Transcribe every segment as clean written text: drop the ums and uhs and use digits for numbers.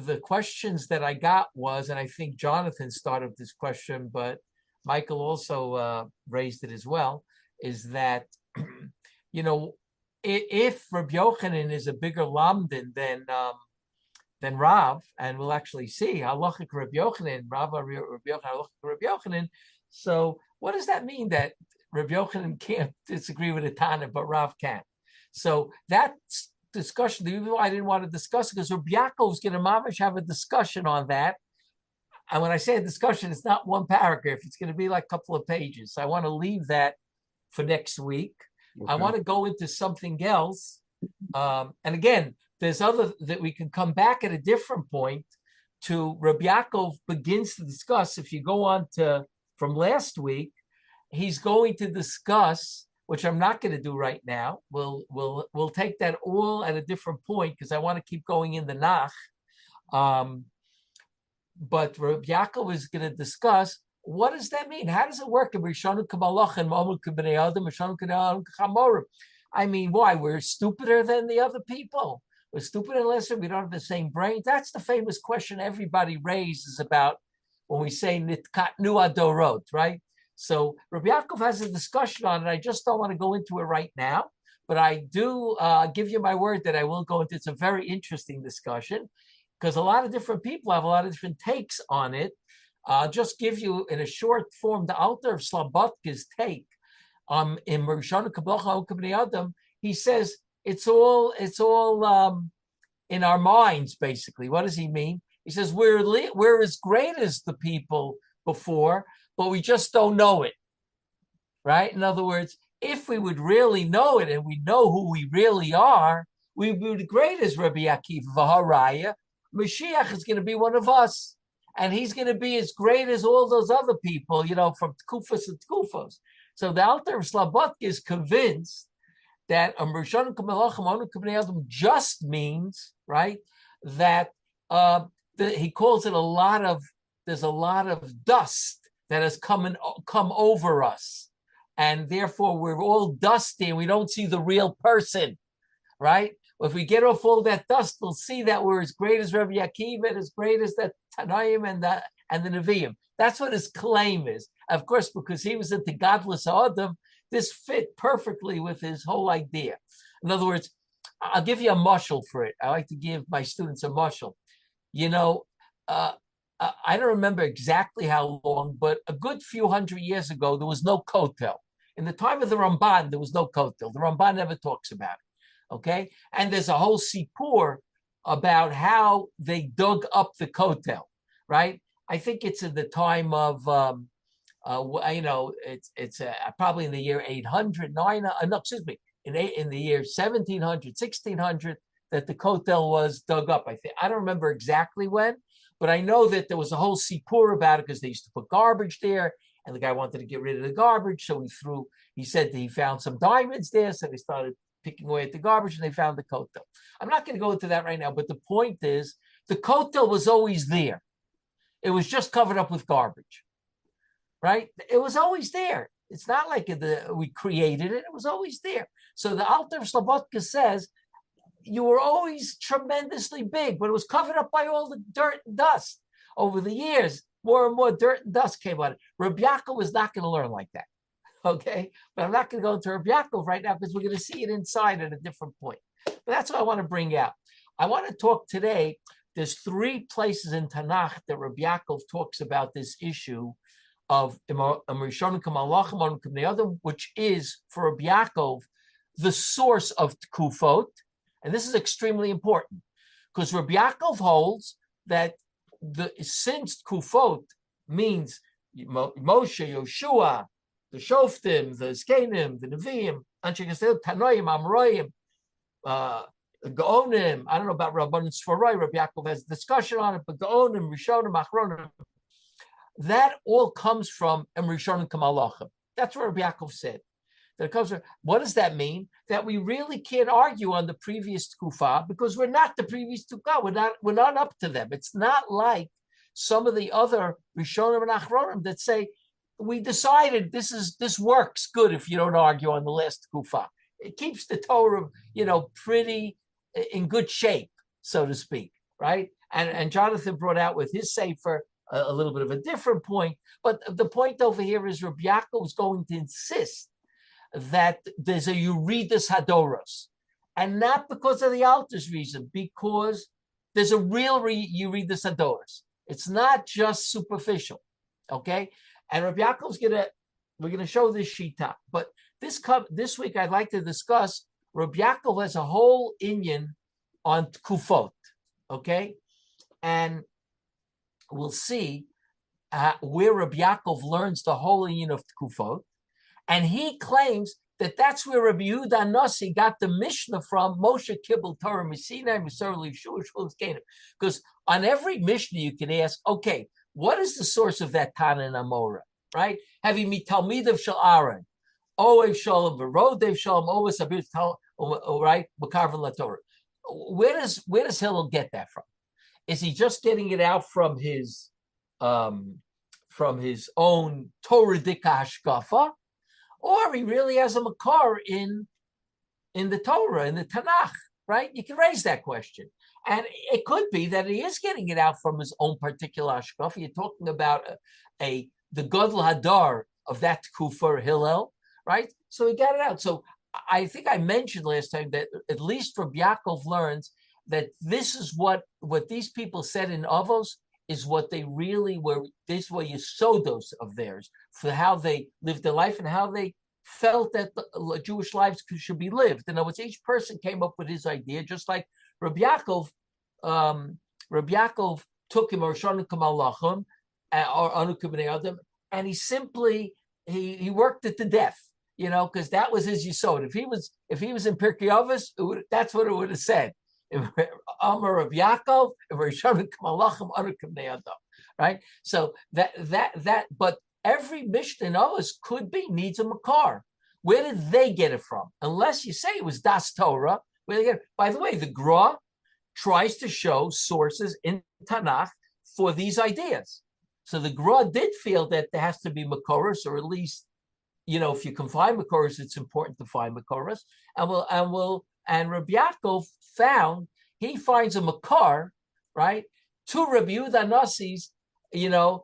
the questions that I got was, and I think Jonathan started this question, but Michael also raised it as well, is that, if Reb Yochanan is a bigger lamdan than Rav, and we'll actually see halachic Reb Yochanan, Rav Reb Yochanan, halachic Reb Yochanan. So what does that mean that Reb Yochanan can't disagree with a Tanach, but Rav can? So that's discussion. The reason why I didn't want to discuss it because Reb Yaakov is going to mamish have a discussion on that. And when I say a discussion, it's not one paragraph. It's going to be like a couple of pages. So I want to leave that for next week. Okay. I want to go into something else. And again, there's other that we can come back at a different point to. Reb Yaakov begins to discuss. If you go on to from last week, he's going to discuss, which I'm not going to do right now. We'll take that all at a different point because I want to keep going in the Nach. But Reb Yaakov is going to discuss, what does that mean? How does it work? I mean, why? We're stupider than the other people. We're stupider unless we don't have the same brain. That's the famous question everybody raises about when we say Nitkatnu Adorot, right? So Rabbi Yaakov has a discussion on it. I just don't want to go into it right now, but I do give you my word that I will go into it. It's a very interesting discussion because a lot of different people have a lot of different takes on it. I'll just give you in a short form the Alter of Slabotka's take. In Rishon Kabbalah Adam, he says it's all in our minds, basically. What does he mean? He says we're as great as the people before, but we just don't know it, right? In other words, if we would really know it and we know who we really are, we would be great as Rabbi Akiva Vaharaya. Mashiach is going to be one of us, and he's going to be as great as all those other people, from Tkufos and Tkufos. So the Alter of Slabotka is convinced that just means, right, that he calls it there's a lot of dust that has come over us. And therefore we're all dusty and we don't see the real person, right? If we get off all that dust, we'll see that we're as great as Rabbi Akiva and as great as the Tanaim and the Nevi'im. That's what his claim is. Of course, because he was into godless Adam, this fit perfectly with his whole idea. In other words, I'll give you a mashal for it. I like to give my students a mashal. I don't remember exactly how long, but a good few hundred years ago, there was no kotel. In the time of the Ramban, there was no kotel. The Ramban never talks about it, okay? And there's a whole sipur about how they dug up the kotel, right? I think it's in the time of, it's probably in the year 800, in the year 1700, 1600, that the kotel was dug up. I don't remember exactly when, but I know that there was a whole sipur about it because they used to put garbage there, and the guy wanted to get rid of the garbage, so he said that he found some diamonds there, so they started picking away at the garbage, and they found the kotel. I'm not going to go into that right now, but the point is, the kotel was always there. It was just covered up with garbage, right? It was always there. It's not like we created it. It was always there. So the Alter of Slabodka says, you were always tremendously big, but it was covered up by all the dirt and dust. Over the years, more and more dirt and dust came on it. Reb Yaakov was not going to learn like that, okay? But I'm not going to go into Reb Yaakov right now because we're going to see it inside at a different point. But that's what I want to bring out. I want to talk today. There's 3 places in Tanach that Reb Yaakov talks about this issue of which is, for Reb Yaakov, the source of Tkufot. And this is extremely important because Reb Yaakov holds that since Tkufot means Moshe, Yoshua, the Shoftim, the Zkenim, the Nevi'im, Anshe Yisrael, Tanoim, Amroim, Gaonim, I don't know about Rabban Sforoi, Reb Yaakov has a discussion on it, but Gaonim, Rishonim, Achronim, that all comes from Rishonim Kamalachim. That's what Reb Yaakov said. That it comes from, what does that mean? That we really can't argue on the previous Tkufa because we're not the previous Tkufa. We're not up to them. It's not like some of the other Rishonim and Achronim that say, we decided this works good if you don't argue on the last Tkufa. It keeps the Torah, pretty in good shape, so to speak, right? And Jonathan brought out with his sefer a little bit of a different point. But the point over here is Reb Yaakov is going to insist that there's a Yuridus Hadoros, and not because of the Alter's reason, because there's a real Yuridus Hadoros. It's not just superficial, okay? And Reb Yaakov's we're gonna show this shita, but this week I'd like to discuss Reb Yaakov has a whole inyan on Kufot, okay? And we'll see where Reb Yaakov learns the whole inyan of Kufot. And he claims that that's where Rabbi Yehuda Nasi got the Mishnah from, Moshe Kibbel Torah Mesina, Misarli Shul Kenim. Because on every Mishnah you can ask, okay, what is the source of that Tana and Amora, right? Having me Talmidav Shal Aaron, Oev Shalom, Verodev Shalom, Oev Sabir, right? Makarvan La Torah. Where does Hillel get that from? Is he just getting it out from his own Torah Dika Hashkafa? Or he really has a makar in the Torah, in the Tanach, right? You can raise that question. And it could be that he is getting it out from his own particular ashkaf. You're talking about the Gadol Hadar of that Kufar Hillel, right? So he got it out. So I think I mentioned last time that at least Reb Yaakov learns that this is what these people said in Avos is what they really were. This were Yesodos of theirs for how they lived their life and how they felt that the Jewish lives should be lived. In other words, each person came up with his idea, just like Reb Yaakov. Reb Yaakov took him or Anukim Adam, and he simply he worked it to death, because that was his Yesod. If he was in Pirkei Avos, that's what it would have said. Amar Reb Yaakov, right? So that, but every Mishnah in Avos could be needs a makar. Where did they get it from? Unless you say it was Das Torah. Where they get it? By the way, the Gra tries to show sources in Tanach for these ideas. So the Gra did feel that there has to be makoros, or at least, if you can find makoros, it's important to find makoros. And Reb Yaakov he finds a makar, right, to Rabbi Yehuda Nasi's, to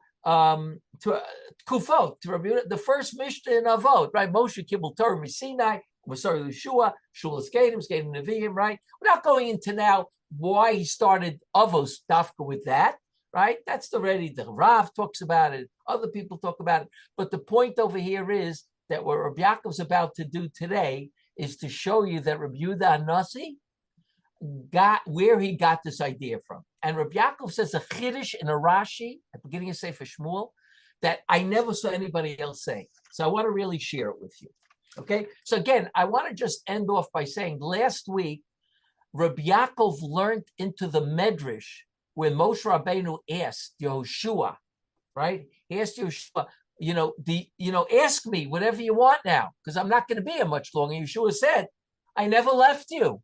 Kufot, to Rabbi Yehuda, the first Mishnah in Avot, right? Moshe Kibbel Torah Sinai, Masar Yeshua, Shulas Kedim, Nevi'im, right? We're not going into now why he started Avos Dafka with that, right? That's the Rav talks about it, other people talk about it. But the point over here is that what Rabbi Yaakov's about to do today is to show you that Rabbi Yehuda Nasi got where he got this idea from. And Reb Yaakov says a chiddush in a Rashi at the beginning of Sefer Shmuel that I never saw anybody else say. So I want to really share it with you. Okay. So again, I want to just end off by saying last week, Reb Yaakov learned into the Medrash when Moshe Rabbeinu asked Yehoshua, right? He asked Yehoshua, ask me whatever you want now, because I'm not going to be here much longer. Yeshua said, I never left you.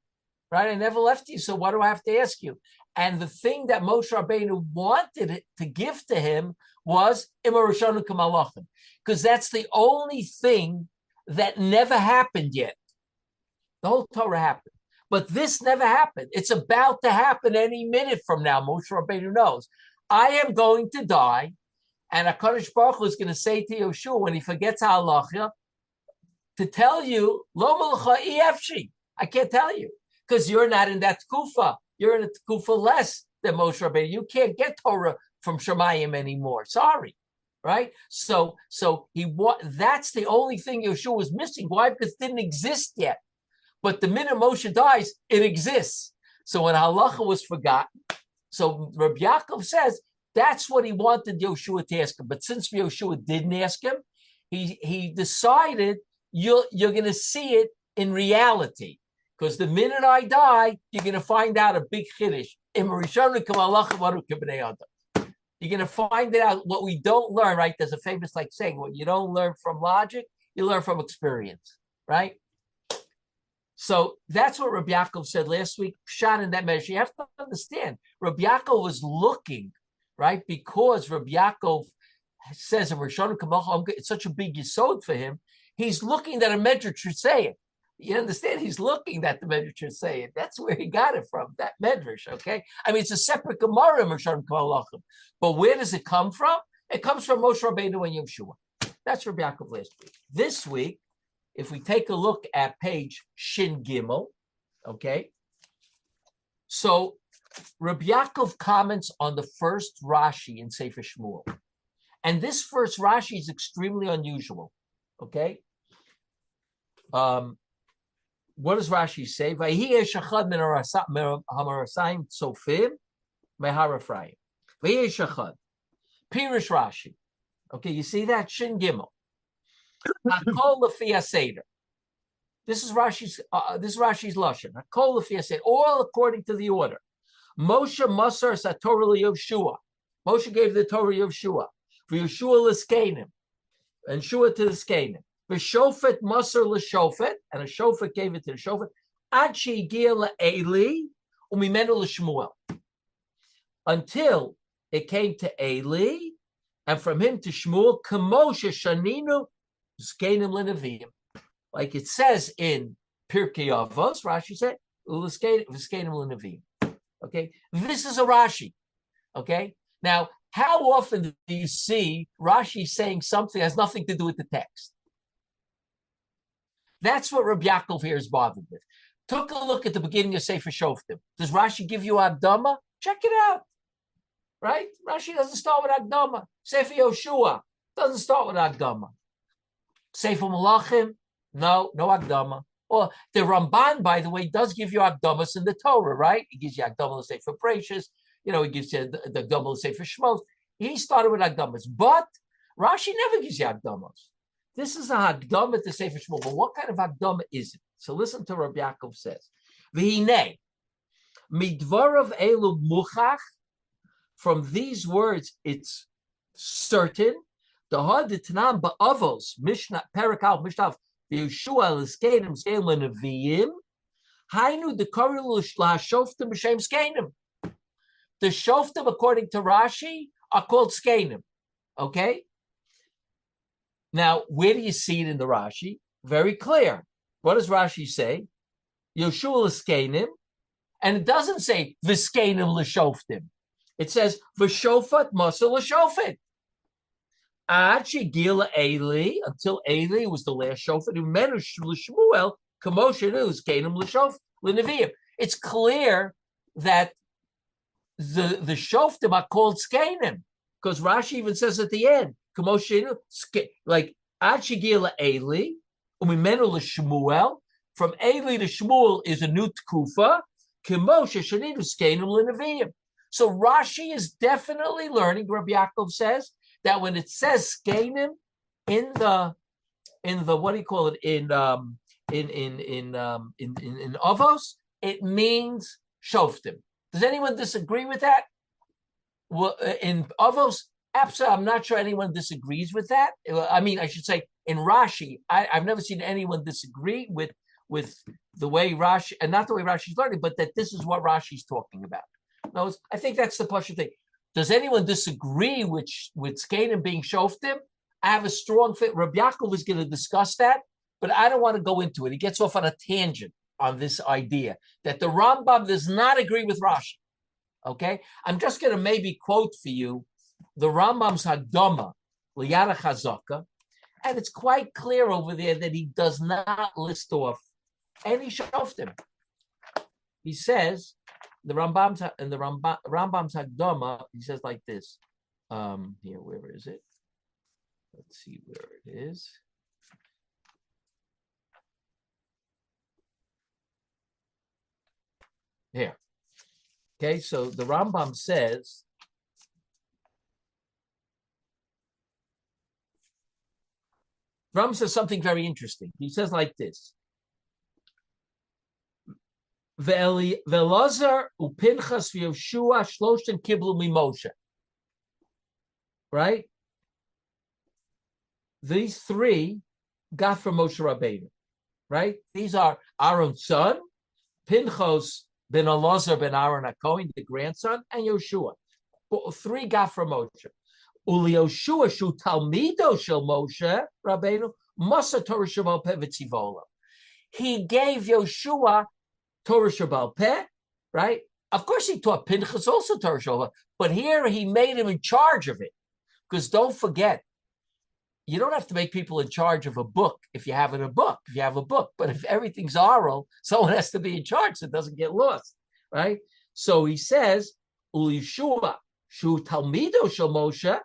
Right? I never left you, so what do I have to ask you? And the thing that Moshe Rabbeinu wanted to give to him was Imarashonu Kamalachim, because that's the only thing that never happened yet. The whole Torah happened, but this never happened. It's about to happen any minute from now. Moshe Rabbeinu knows. I am going to die, and HaKadosh Baruch Hu is going to say to Yoshua when he forgets halacha to tell you, Lo Malacha Efshi. I can't tell you. Because you're not in that tkufa. You're in a tkufa less than Moshe Rabbeinu. You can't get Torah from Shemayim anymore. Sorry, right? So that's the only thing Yeshua was missing. Why? Because it didn't exist yet. But the minute Moshe dies, it exists. So when halacha was forgotten, so Reb Yaakov says that's what he wanted Yeshua to ask him. But since Yeshua didn't ask him, he decided you're going to see it in reality. Because the minute I die, you're going to find out a big chiddush. You're going to find it out. What we don't learn, right? There's a famous saying, what you don't learn from logic, you learn from experience, right? So that's what Reb Yaakov said last week. Shot in that measure. You have to understand, Reb Yaakov was looking, right? Because Reb Yaakov says, it's such a big yesod for him. He's looking that a medrash should say it. You understand? He's looking at the Medrash and saying that's where he got it from, that Medrash, okay? I mean, it's a separate Gemara, but where does it come from? It comes from Moshe Rabbeinu and Yeshua. That's Reb Yaakov last week. This week, if we take a look at page Shin Gimel, okay? So Reb Yaakov comments on the first Rashi in Sefer Shmuel. And this first Rashi is extremely unusual, okay? What does Rashi say? Pirish Rashi. Okay, you see that? Shin Gimel. This is Rashi's lashon. Hakol lefi haseder, all according to the order. Moshe Masar Satorah Yeshua. Moshe gave the Torah Yeshua. For Yeshua l'skenim, and Shua to the skenim. For Shofet Masar l'Shofet, and a Shofet gave it to the Shofet. Ad she'egia le'Eli umimenu l'Shmuel, until it came to Eli, and from him to Shmuel. K'moshe shaninu skenim l'Neviim, like it says in Pirkei Avos. Rashi said l'skenim l'Neviim. Okay, this is a Rashi. Okay, now how often do you see Rashi saying something that has nothing to do with the text? That's what Reb Yaakov here is bothered with. Took a look at the beginning of Sefer Shoftim. Does Rashi give you Akdama? Check it out. Right? Rashi doesn't start with Akdama. Sefer Yoshua doesn't start with Akdama. Sefer Malachim, no Akdama. Or the Ramban, by the way, does give you Akdamas in the Torah, right? He gives you Akdama, say, for Precious. He gives you the Akdama, say, for Shmos. He started with Akdamas. But Rashi never gives you Akdamas. This is a Akdama to Sefer Shmuel. But what kind of Akdama is it? So listen to Reb Yaakov says. V'hinei, midvarav elu muchach, from these words, it's certain. The haditnam ba'avos, Mishnah, Perakal, Mishnah, Yeshua l'skenim skenim l'neviim. Hainu dekoril l'shoftim b'shem skenim. The shoftim, according to Rashi, are called skenim. Okay. Now, where do you see it in the Rashi? Very clear. What does Rashi say? Yeshua l'skenim, and it doesn't say v'skenim l'shoftim. It says v'shofat masa l'shofet. Until Eli was the last shofet. Shmuel, it's clear that the shoftim are called skenim, because Rashi even says at the end, like Achigila Eli, umimenu l'Shmuel. From Eli to Shmuel is a new tkufa. So Rashi is definitely learning. Rabbi Yaakov says that when it says skenim in the what do you call it in Avos, it means shoftim. Does anyone disagree with that? Well, in Avos, absolutely, I'm not sure anyone disagrees with that. I mean, I should say in Rashi, I've never seen anyone disagree with the way Rashi, and not the way Rashi's learning, but that this is what Rashi's talking about. No, I think that's the Pasha thing. Does anyone disagree with skenim being shoftim? I have a strong fit. Reb Yaakov is going to discuss that, but I don't want to go into it. He gets off on a tangent on this idea that the Rambam does not agree with Rashi. Okay? I'm just going to maybe quote for you the Rambam's Hagdama, Liyara Chazaka, and it's quite clear over there that he does not list off any shoftim. He says, the Rambam's Hagdama, he says like this. Here, where is it? Let's see where it is. Here. Okay, so the Rambam says, Rambam says something very interesting. He says like this. Velazar upinchas v'Yoshua shloshten kiblu mimoshe. Right? These three got from Moshe Rabbeinu. Right? These are Aaron's son, Pinchas ben Elazar ben Aaron HaKohen, the grandson, and Yoshua. Three got from Moshe. Uli Yoshua shu talmido shel Moshe Rabbeinu masa Torah shemo pevitzivola. he gave Yoshua Torah Shebal Peh, right? Of course, he taught Pinchas also Torah Shebal Peh, but here he made him in charge of it. Because don't forget, you don't have to make people in charge of a book if you have a book. If you have a book, but if everything's oral, someone has to be in charge so it doesn't get lost, right? So he says, "Ulishua shu talmido shel Moshe,"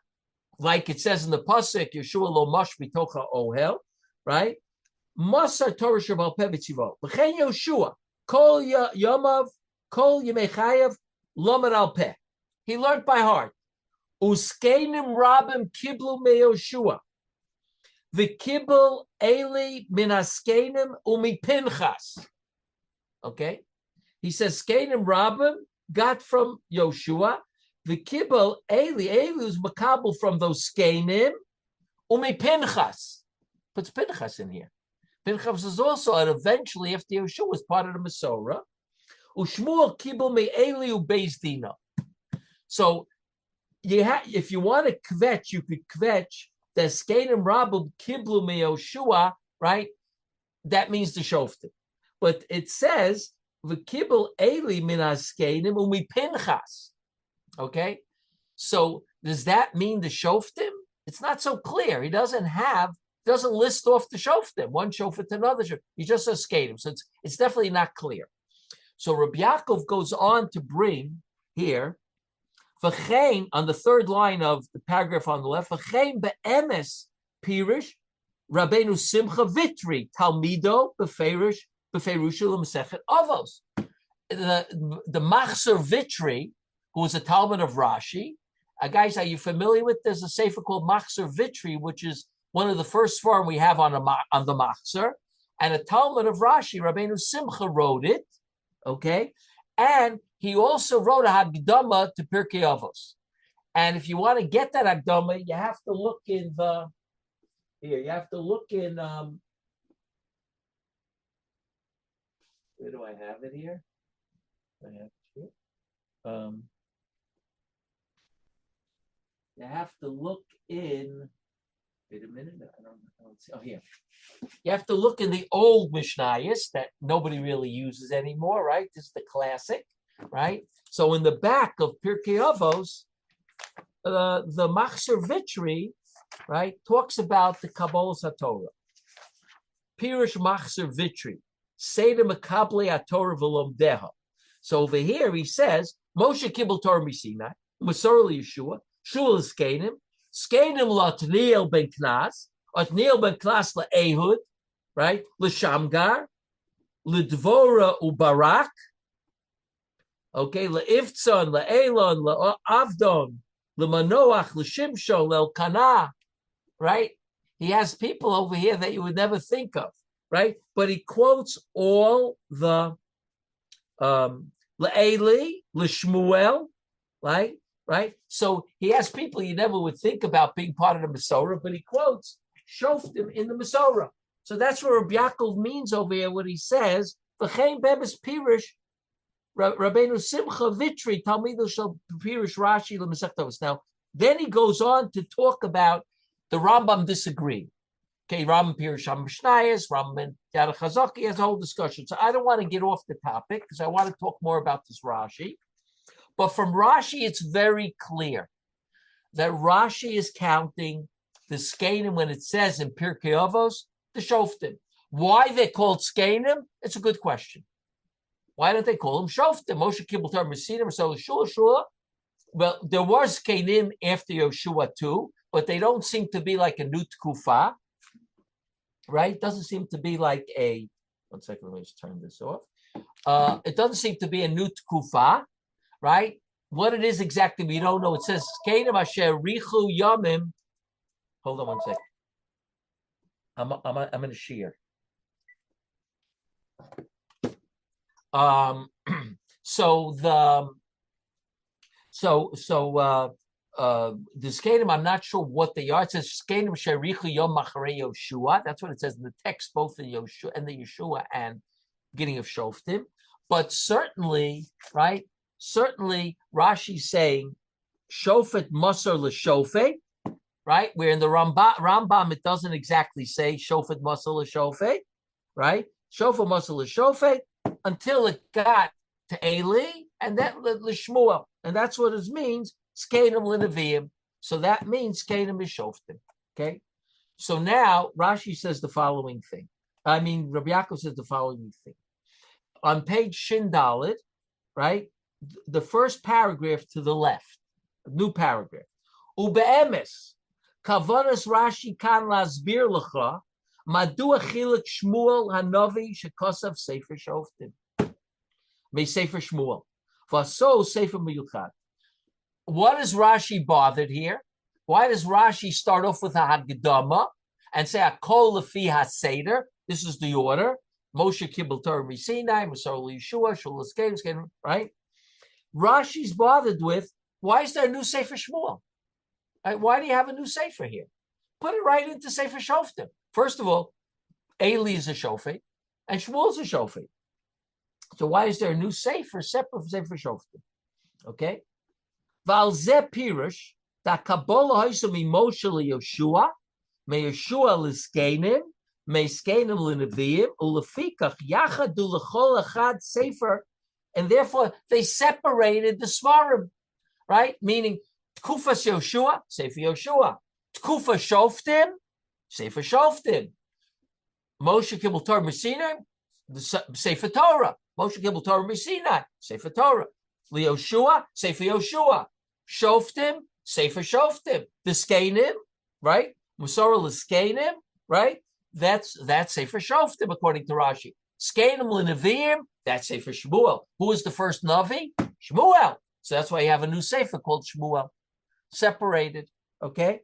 like it says in the pasuk, "Yeshua lo mash bitocha ohel," right? Masar Torah shebal peh v'tzivo. V'chein Yoshua kol yamav kol yemei chayav lamed al peh. He learned by heart. Uskenim rabim kiblu me Yoshua. V'kibel eli min askenim umi Pinchas. Okay, he says skenim rabim got from Yoshua. V'kibel eli was makabel from those skenim umi Pinchas. Puts Pinchas in here. Pinchas is also, and eventually after Yoshua was part of the Masorah. Ushmuel kibel me eli ubeis dina. So if you want to kvetch, you could kvetch the skenim rabim kiblu me Yoshua, right? That means the shoftim. But it says v'kibel eli min askenim umi Pinchas. Okay, so does that mean the shoftim? It's not so clear. He doesn't list off the shoftim, one shofet to another shofet. He just says skenim. So it's definitely not clear. So Reb Yaakov goes on to bring here, v'chein, on the third line of the paragraph on the left, v'chein be'emes pirish Rabbeinu Simcha Vitri Talmido beferish Masechet Avos. The Machzer Vitri, who was a Talmud of Rashi. Guys, are you familiar with? There's a sefer called Machzer Vitri, which is one of the first form we have on the Machzer, and a Talmud of Rashi. Rabbeinu Simcha wrote it. Okay, and he also wrote a Hagdama to Pirkei Avos. And if you want to get that Hagdama, you have to look in where do I have it here? I have it here. You have to look in, wait a minute, I don't see. Oh, here. You have to look in the old Mishnayos that nobody really uses anymore, right? This is the classic, right? So in the back of Pirkei Avos, the Machzer Vitri, right, talks about the Kabbalah HaTorah. Pirush Machzer Vitri, Seder Mekabli HaTorah V'lomdeha. So over here he says, Moshe Kibbel Torah Misinai, Masorah Yeshua, Shul Skenim, Skenim Latniel Ben Knas, Otniel Ben Knas LaEhud, right? LeShamgar, LeDvora Ubarak, okay, LeIftzon, LeElon, LeAvdon, LeManoach, LeShimshon, LeElkanah, right? He has people over here that you would never think of, right? But he quotes all the LeEli, LeShmuel, right? So he has people you never would think about being part of the Masorah, but he quotes Shoftim in the Masorah. So that's what Reb Yaakov means over here, what he says, V'chein be'emes pirish Rabbeinu Simcha Vitri Talmido shel pirish Rashi l'Masechta Avos. Now, then he goes on to talk about the Rambam disagreeing. Okay, Rambam pirish HaMishnayos, Rambam Yad HaChazaki has a whole discussion. So I don't want to get off the topic because I want to talk more about this Rashi. But from Rashi, it's very clear that Rashi is counting the Skenim when it says in Pirkei Avos, the Shoftim. Why they called Skenim? It's a good question. Why don't they call them Shoftim? Moshe Kibbel Torah Mesinim, so Yeshua. Well, there was Skenim after Yoshua too, but they don't seem to be like a new Tkufa, right? Doesn't seem to be like a, one second, let me just turn this off. It doesn't seem to be a new Tkufa, right? What it is exactly, we don't know. It says, Skenim asher richu yamim. Hold on one second. I'm in a shear. So the Skenim, I'm not sure what they are. It says Skenim sherichu yom macharei Yoshua. That's what it says in the text, both in Yoshua and the Yeshua and beginning of Shoftim. But certainly, right? Certainly, Rashi's saying Shofet Masar l'Shofet, right? Where in the Rambam it doesn't exactly say Shofet Masar l'Shofet, right? Shofar muscle is shofet until it got to Eli and then Lishmuel. And that's what it means, Skenim Linavim. So that means Skenim is shoftim. Okay. So now Rashi says the following thing. Rabbi Yaakov says the following thing. On page Shin Dalet, right? The first paragraph to the left, new paragraph. Ube'emes, kavanas Rashi kan lasbir lecha, madua chilek Shmuel hanovi shekosav sefer shoftim. Me sefer Shmuel. Vaso sefer miyuchad. What is Rashi bothered here? Why does Rashi start off with a Hagdama and say a kol lefi haseder? This is the order. Moshe Kibbel Torah Misinai, Masar Yeshua, Shulas Games, right? Rashi's bothered with, why is there a new Sefer Shmuel? Right? Why do you have a new Sefer here? Put it right into Sefer Shoftim. First of all, Eli is a Shofet, and Shmuel is a Shofet. So why is there a new Sefer separate from Sefer Shoftim? Okay? Val Zeh Pirush, that Kabbalah Hoysam Moshe Yeshua, me Yeshua Liskenim, me Skenim Linavim, Ulefikach Yachadu Lechol Echad Sefer, and therefore they separated the Svarim, right? Meaning Tkufas Yoshua, Sefer Yoshua, Tkufa Shoftim, Sefer Shoftim, Moshe Kibbel Torah Messina, Sefer Torah, Moshe Kibbel Torah Messina, Sefer Torah, Yoshua, Sefer Yoshua, Shoftim, Sefer Shoftim, the Skenim, right? Musara L'Skenim, right? That's Sefer Shoftim according to Rashi. Skenim L'Neviim, that's Sefer Shmuel. Who was the first Navi? Shmuel. So that's why you have a new Sefer called Shmuel. Separated, okay?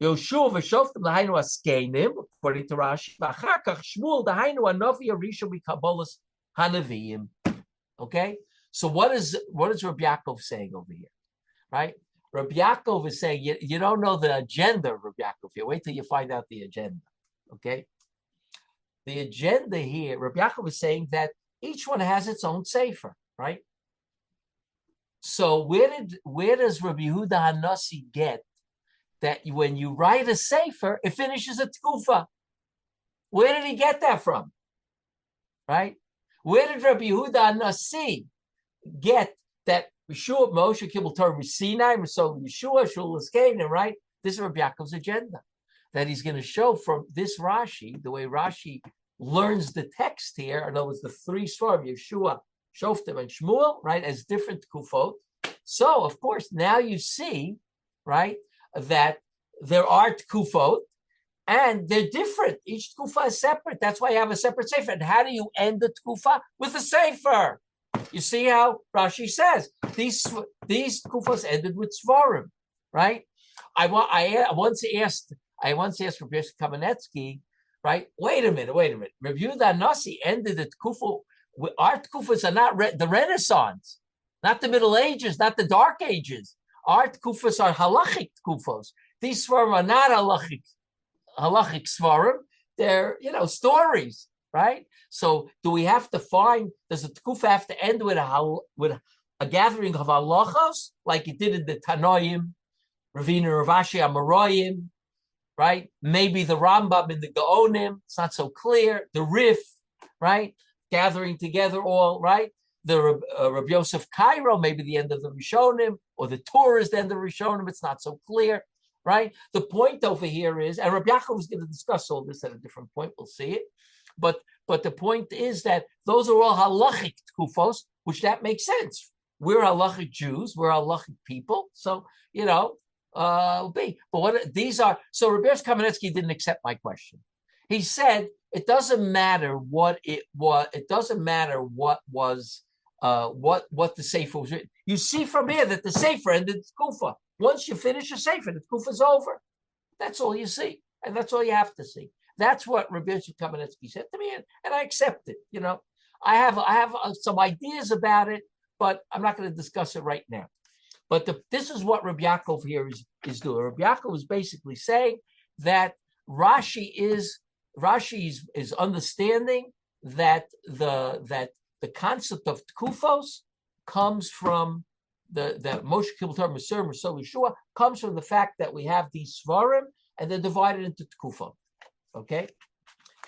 Yoshua v'Shoftim l'hainu askenim, according to Rashi. V'achakach Shmuel l'hainu hanavi arisha mikabolas hanaviim. Okay? So what is Rabbi Yaakov saying over here? Right? Rabbi Yaakov is saying, you don't know the agenda of Rabbi Yaakov here. Wait till you find out the agenda. Okay? The agenda here, Rabbi Yaakov is saying that each one has its own sefer, right? So where does Rabbi Yehuda Hanassi get that when you write a sefer, it finishes a tkufa? Where did he get that from? Right? Where did Rabbi Yehuda Hanassi get that Yeshua, Moshe, Kibbel Torah, Sinai, so Yeshua, Shulas Canaan, right? This is Rabbi Yaakov's agenda. That he's going to show from this Rashi, the way Rashi learns the text here, in other words, the three svarim, Yeshua, Shoftim, and Shmuel, right, as different kufot. So, of course, now you see, right, that there are kufot, and they're different. Each tkufa is separate. That's why you have a separate sefer. And how do you end the tkufa? With a sefer. You see how Rashi says these kufas ended with svarim, right? I once asked Reb Yaakov Kamenetsky, right? Wait a minute. Reb Yehuda Hanassi ended the tkufa. Our tkufas are not the Renaissance, not the Middle Ages, not the Dark Ages. Our tkufas are halachic tkufos. These svarim are not halachic svarim. They're stories, right? So do we have to does the tkufa have to end with a gathering of halachos like it did in the Tanoim, Ravina Ravashi Amoraim, right? Maybe the Rambam in the Gaonim, it's not so clear. The Rif, right? Gathering together all, right? The Rabbi Yosef Cairo, maybe the end of the Rishonim, or the Torah is the end of the Rishonim, it's not so clear, right? The point over here is, and Rabbi Yaakov is going to discuss all this at a different point, we'll see it, but the point is that those are all halachic tkufos, which that makes sense. We're halachic Jews, we're halachic people, so, but what these are, so Reb Yaakov Kamenetsky didn't accept my question. He said, it doesn't matter what it was, it doesn't matter what was, what the sefer was written. You see from here that the sefer ended the tkufa. Once you finish a sefer, the tkufa's over. That's all you see, and that's all you have to see. That's what Reb Yaakov Kamenetsky said to me, and I accept it. I have some ideas about it, but I'm not going to discuss it right now. But this is what Reb Yaakov here is doing. Reb Yaakov is basically saying that Rashi is understanding that the concept of tkufos comes from that Moshe Kibbel Torah Meser Yeshua comes from the fact that we have these svarim and they're divided into tkufot. Okay,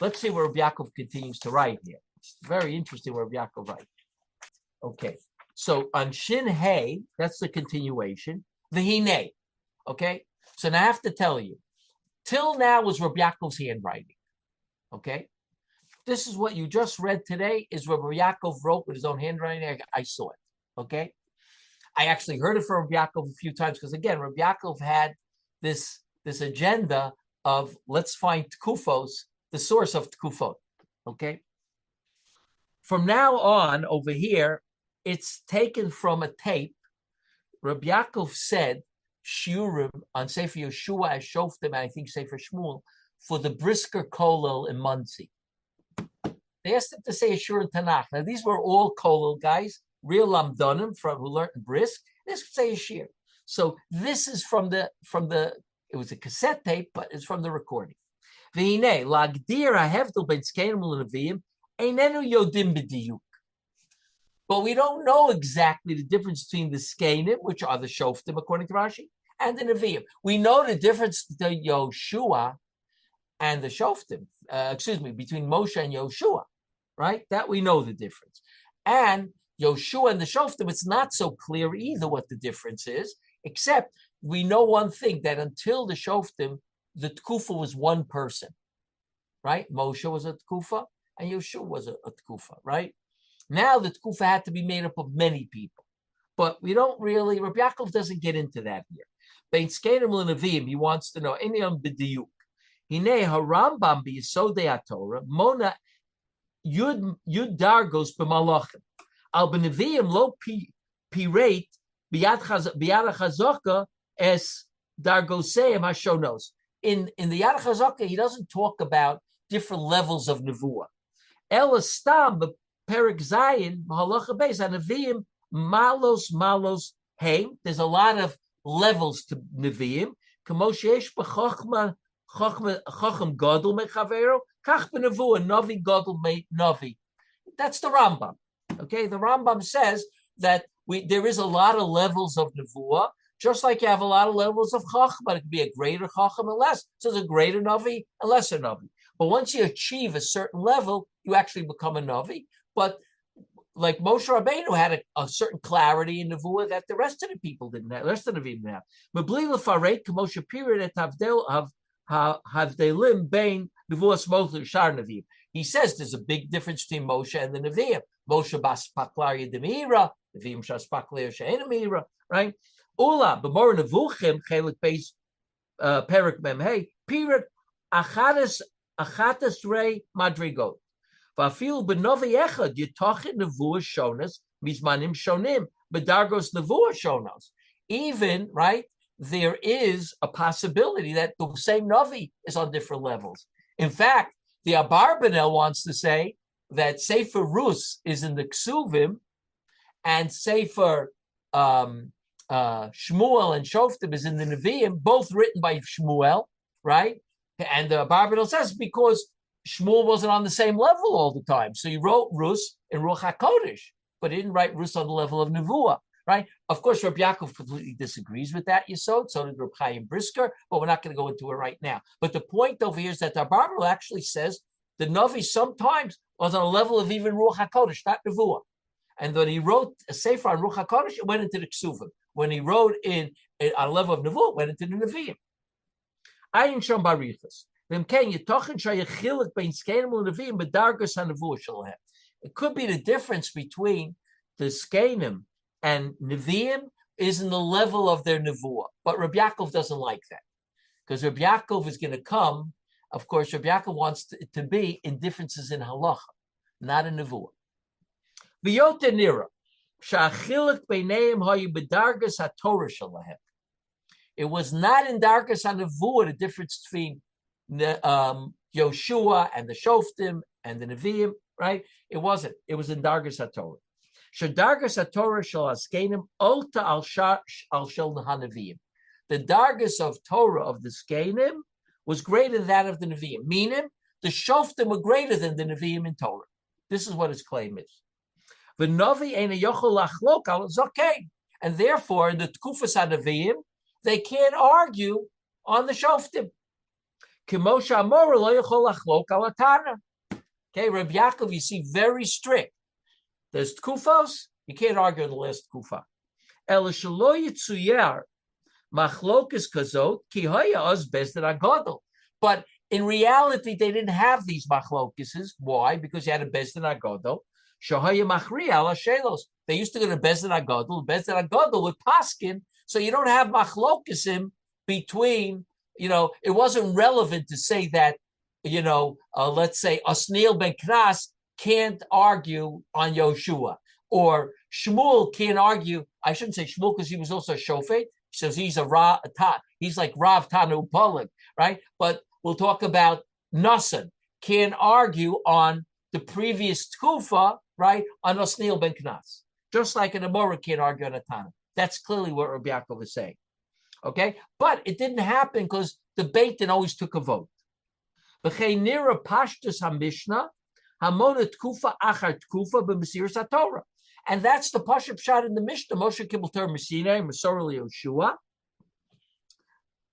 Let's see where Reb Yaakov continues to write here. It's very interesting where Reb Yaakov writes. Okay, so on Shin Hey, that's the continuation. V'hinei. Okay, so now I have to tell you, till now was Reb Yaakov's handwriting. Okay, this is what you just read today is what Reb Yaakov wrote with his own handwriting. I saw it. Okay, I actually heard it from Reb Yaakov a few times because again, Reb Yaakov had this agenda of let's find Tkufos, the source of Tkufot. Okay, from now on over here, it's taken from a tape. Reb Yaakov said Shurim on Sefer Yeshua as Shoftim, and I think Sefer Shmuel, for the Brisker Kollel in Monsey. They asked him to say a Shur in Tanach. Now, these were all Kollel guys, real Lamdonim from who learned in Brisk. This would say a Shir. So this is from the, it was a cassette tape, but it's from the recording. V'hinei, lagdir hahevdel ben zkenim u'levim, einenu yodim b'diyuk. But we don't know exactly the difference between the Skenim, which are the Shoftim, according to Rashi, and the Nevi'im. We know the difference between Yoshua and the Shoftim, between Moshe and Yoshua, right? That we know the difference. And Yoshua and the Shoftim, it's not so clear either what the difference is, except we know one thing, that until the Shoftim, the Tkufa was one person, right? Moshe was a Tkufa, and Yoshua was a Tkufa, right? Now the Tkufa had to be made up of many people. But we don't really, Reb Yaakov doesn't get into that here. Bein Skenim l'Neviim, he wants to know, Enyam b'diyuk. Hinei harambam b'yisodei HaTorah, mona yud dargos b'malachim. Al b'Neviim lo pirate b'yad HaChazaka es dargoseim hashonos. In the Yad HaChazaka, he doesn't talk about different levels of Nevuah. El stam Perik Zayin, Mahalacha Beis, and Nevi'im, Malos, Heim. There's a lot of levels to Nevi'im. Kamoshesh b'chochma, Chochem Gadol mechavero, Kach b'Nevuah, Navi Gadol me Navi. That's the Rambam. Okay, the Rambam says that there is a lot of levels of Nevuah, just like you have a lot of levels of Chachma. It could be a greater Chacham and less. So there's a greater Navi, a lesser Navi. But once you achieve a certain level, you actually become a Navi. But like Moshe Rabbeinu had a certain clarity in Nevuah that the rest of the people didn't have, the rest of the Nevi'im didn't have. Mebli lefarek Moshe period et havdelim bein Nevuah smother shar Nevi'im. He says there's a big difference between Moshe and the Nevi'im. Moshe bas paklar yedemira, Nevi'im shas paklar she'enamira, right? Ula b'mor Nevuchim chelik beis perik mem hey period achates rei madrigot. Vafil b'novi echad yitachet nevuah shonas mizmanim shonim b'dargos nevuah shonos. Even right, there is a possibility that the same navi is on different levels. In fact, the Abarbanel wants to say that Sefer Rus is in the Ksuvim, and Sefer Shmuel and Shoftim is in the Nevi'im, both written by Shmuel, right? And the Abarbanel says because Shmuel wasn't on the same level all the time. So he wrote Rus in Ruach HaKodesh, but he didn't write Rus on the level of Nevuah, right? Of course, Reb Yaakov completely disagrees with that Yesod, so did Reb Chaim Brisker, but we're not going to go into it right now. But the point over here is that the Abarbanel actually says the Navi sometimes was on a level of even Ruach HaKodesh, not Nevuah. And when he wrote a Sefer on Ruach HaKodesh, it went into the Ksuvim. When he wrote on a level of Nevuah, it went into the Nevi'im. Ayin Shom Barichas. It could be the difference between the Skenim and Nevi'im is in the level of their Nevuah. But Reb Yaakov doesn't like that. Because Reb Yaakov is going to come, of course, Reb Yaakov wants it to be in differences in halacha, not in Nevuah. V'yoter nira, sha'achilek beineim hayu b'dargas haTorah shalahem. It was not in dargas haNevuah, the difference between Yoshua and the Shoftim and the Nevi'im, right? It wasn't. It was in Dargas HaTorah. Dargas HaTorah shel Askenim Olta al shel HaNevi'im. The Dargas of Torah of the Skenim was greater than that of the Nevi'im. Meaning, the Shoftim were greater than the Nevi'im in Torah. This is what his claim is. V'novi eina yochel lachlok al zokein. And therefore, the Tkufas HaNevi'im, they can't argue on the Shoftim. Kimosha Amora lo yachol achlok al Tana. Okay, Reb Yaakov, you see, very strict. There's tkufos, you can't argue on the last tkufa. El shelo yitzuyer machlokas kazot ki haya oz bezdin agadol. But in reality, they didn't have these machlokases. Why? Because you had a bezdin agadol. Shahaya machri ala shelos. They used to go to bezdin agadol. Bezdin agadol with paskin, so you don't have machlokasim between. It wasn't relevant to say that. Let's say Osniel ben Knas can't argue on Yoshua, or Shmuel can't argue. I shouldn't say Shmuel because he was also a shofet. So he's he's like Rav Tanu Polik, right? But we'll talk about Nassan can't argue on the previous Tkufa, right? On Osniel ben Knas, just like an Amora can't argue on a Tana. That's clearly what Reb Yaakov is saying. Okay, but it didn't happen because the Beit Din always took a vote. V'cheinira pashtus hamishna hamona tkufa achar tkufa b'mesiras haTorah, and that's the pashup shot in the Mishnah. Moshe Kibbutz Torah Messina Masorah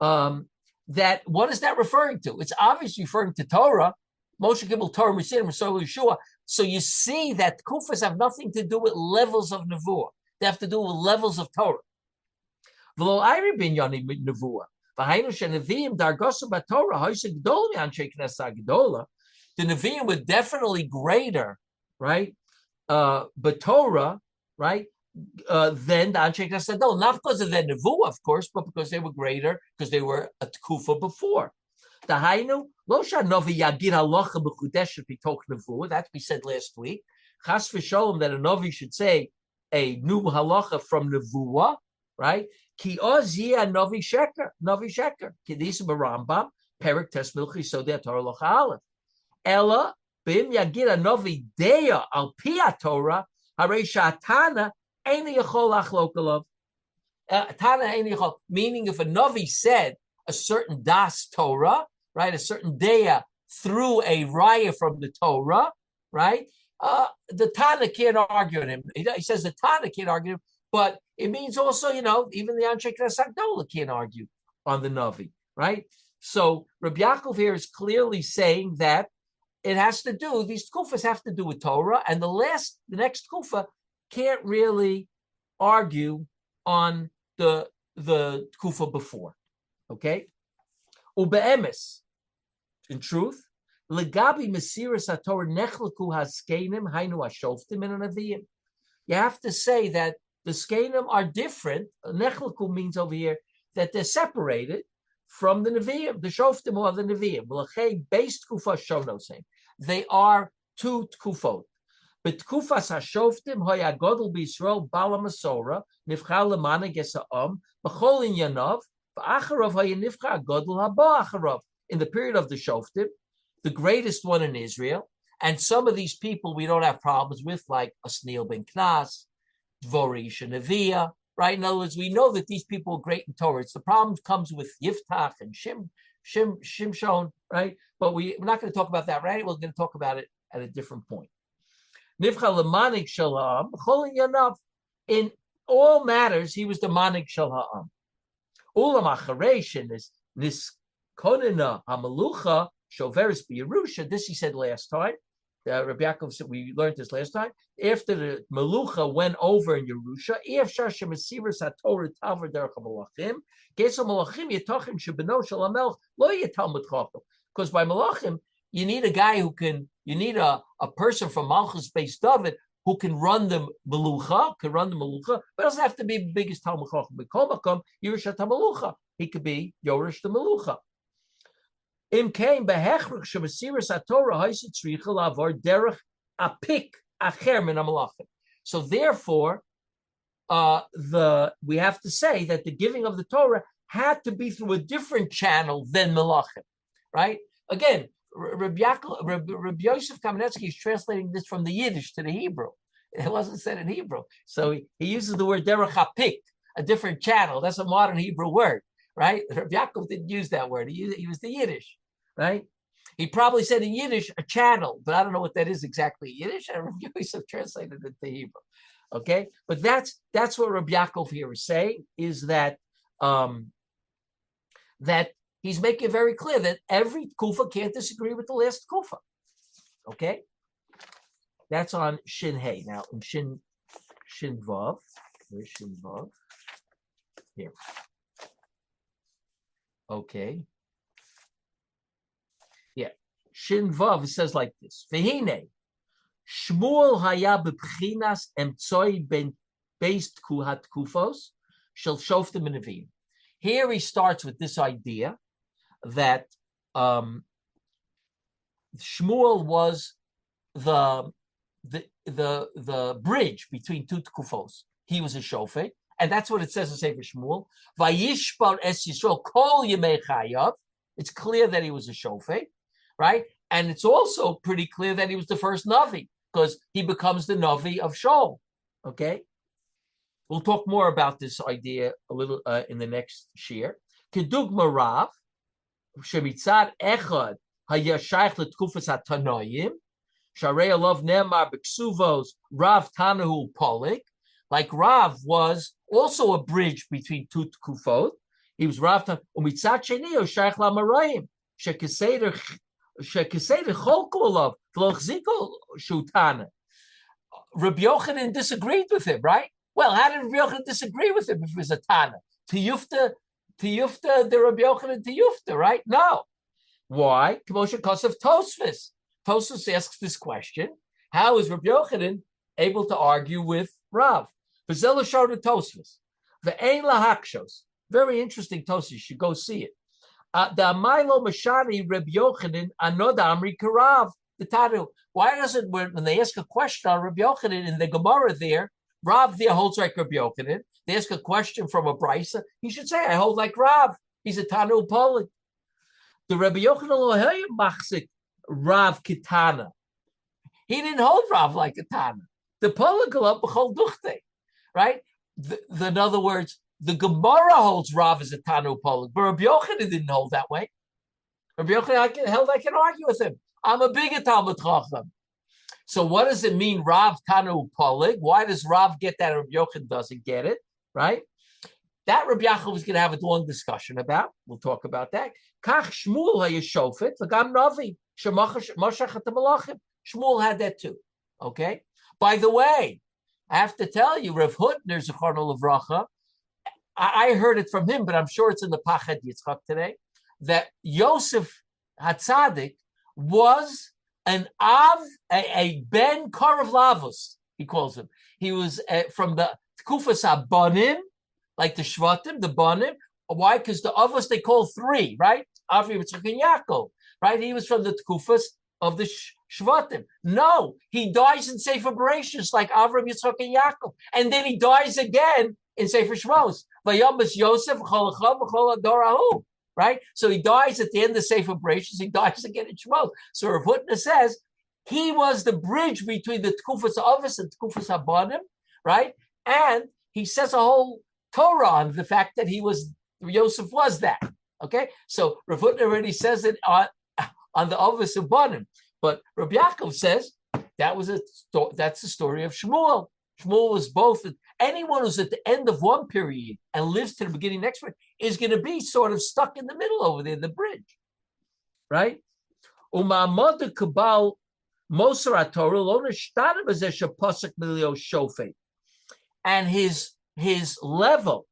Yoshua. That what is that referring to? It's obviously referring to Torah. Moshe Kibbutz Torah Messina Masorah Yoshua. So you see that kufas have nothing to do with levels of nevuah. They have to do with levels of Torah. V'lo ayri binyani nevuah. The Nevi'im were definitely greater, right? But Torah, right? Than the Anshe Knesset Gadol, not because of their Nevuah, of course, but because they were greater, because they were a Tkufa before. The Hainu, Lo Shanovi Yagir Halacha B'Chudesh B'Tok Nevuah. That we said last week. Chas v'Sholom that a Novi should say a new halacha from Nevuah, right? Ki ozia novi sheker. Ki disu b'Rambam perik tes milchi sodei Torah locha aleph. Ella b'im yagira novi deya al pi Torah harei shatana eini yachol achlok alav. Tana eini yachol, meaning if a novi said a certain das Torah, right, a certain deya through a raya from the Torah, right, the Tana can't argue with him. He says the Tana can't argue him. But it means also, even the Anshe Knesset Gadol can't argue on the Navi, right? So Reb Yaakov here is clearly saying that it has to do, these Kufas have to do with Torah, and the next Kufa can't really argue on the Kufa before, okay? Ube'emes, in truth, legabi mesiras haTorah nechlaku haskenim hainu hashoftim in Nevi'im. You have to say that the Skenim are different. Nechlaku means over here that they're separated from the Nevi'im, the Shoftim or the Nevi'im. L'chei beis tkufa shonosim. They are two tkufot. But tkufas hashoftim hoya godel b'Yisrael bala masora nifchal lemana gesa'am b'chol inyanov v'acharav hoya nifcha godel haba acharav. In the period of the Shoftim, the greatest one in Israel, and some of these people we don't have problems with, like Osniel ben Knas, Dvorish and Nevi'ah, right? In other words, we know that these people are great in Torah. The problem comes with Yiftach and Shimshon, right? But we're not going to talk about that, right? We're going to talk about it at a different point. Nivcha lemanik shel ha'am, cholin yanav. In all matters, he was the manik shel ha'am. Ulam acharesh and this konina hamalucha shoveris b'Yerusha. This he said last time. Rabbi Yaakov said, we learned this last time. After the Melucha went over in Yerusha, because by Malachim, you need a guy who can, you need a person from Malchus based David who can run the Melucha, but it doesn't have to be the biggest Talmud Chacham. He could be Yorish the Melucha. Im came behechruk shemasiras haTorah ha'isat tzricha lavar derech apik acher min hamalachim. So therefore, we have to say that the giving of the Torah had to be through a different channel than malachim, right? Again, Reb Yaakov Kamenetsky is translating this from the Yiddish to the Hebrew. It wasn't said in Hebrew, so he uses the word derech apik, a different channel. That's a modern Hebrew word, right? Reb Yaakov didn't use that word. He used the Yiddish. Right? He probably said in Yiddish a channel, but I don't know what that is exactly in Yiddish. And Rabbi Yosef translated it to Hebrew. Okay, but that's what Reb Yaakov here is saying, is that that he's making it very clear that every kufa can't disagree with the last kufa. Okay, that's on Shin Hey. Now in Shin Vav, where's Shin Vav? Here. Okay. Yeah. Shin Vav, it says like this. Vehine, Shmuel haya b'pchinas emtzoi ben based kuhat kufos shel shoftim menavim. Here he starts with this idea that Shmuel was the bridge between two kufos. He was a shofet, and that's what it says in Sefer Shmuel. Vayishbar es Yisrael kol yemei chayav. It's clear that he was a shofet, right? And it's also pretty clear that he was the first Navi, because he becomes the Navi of Shaul. Okay? We'll talk more about this idea a little in the next shir. Kedugma Rav, shemitzad echad hayashayich letkufas hatanoim, sharei alav nemar b'ksuvos Rav Tanahu Polik. Like Rav was also a bridge between two tkufot. He was Rav Tanahu. Umitzad sheni hayashayich lamarayim shekeseder cholku alav v'lochziko shutana. Reb Yochanan disagreed with him, right? Well, how did Reb Yochanan disagree with him if it was a Tana? Tiyufta, the Reb Yochanan Tiyufta, right? No. Why? Because of Tosfos. Tosfos asks this question: how is Reb Yochanan able to argue with Rav? V'zela showed Tosfos. Ve'ein lahakshos. Very interesting Tosfos. You should go see it. The Amailo Mashani Reb Yochanan Anod Amri Karav. The Tanu. Why doesn't when they ask a question on Reb Yochanan in the Gemara there? Rav there holds like Reb Yochanan. They ask a question from a brisa. He should say, "I hold like Rav." He's a Tanu Polik. The Reb Yochanan Lohei Machzik Rav Kitana. He didn't hold Rav like a Tana. The Polik b'chol duchte, right? In other words, the Gemara holds Rav as a Tanu Polik, but Reb Yochanan didn't hold that way. Reb Yochanan I can argue with him. I'm a bigger Talmud Chacham. So what does it mean, Rav Tanu Polig? Why does Rav get that? Reb Yochanan doesn't get it, right? That Reb Yaakov is going to have a long discussion about. We'll talk about that. Kach Shmuel hayashofet v'gam Navi shemashach et malachim. Shmuel had that too. Okay. By the way, I have to tell you, Rav Hutner Zechorno Levracha, I heard it from him, but I'm sure it's in the Pachet Yitzchak today, that Yosef Hatzadik was an a ben Karav Lavos, he calls him. He was from the Tkufas Abanim, like the Shvatim, the Banim. Why? Because the Avos they call three, right? Avri, Yitzchak, and Yaakov, right? He was from the Tkufas of the Shvatim. No, he dies in Sefer Bereshis like Avram, Yitzchak, and Yaakov, and then he dies again in Sefer Shmos. Vayamas Yosef Chol Achav Chol Adorahu. Right? So he dies at the end of Sefer Bereshis. He dies again in Shmos. So Rav Hutner says he was the bridge between the Tkufas Avos and Tkufas Abanim, right? And he says a whole Torah on the fact that Yosef was that. Okay? So Rav Hutner already says it on the Avos Abanim. But Rabbi Yaakov says that's the story of Shmuel. Shmuel was both. Anyone who's at the end of one period and lives to the beginning next one is going to be sort of stuck in the middle over there, the bridge, right? Umamad kabal Mosar Torah lo nishtanim as pasuk milio shofet, and his level,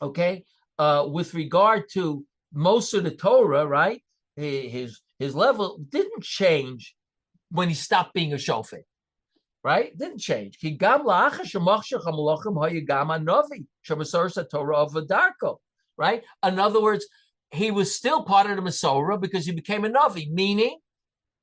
okay, with regard to Mosar the Torah, right? His level didn't change when he stopped being a shofet. Right? Didn't change. Right? In other words, he was still part of the Masorah because he became a Navi, meaning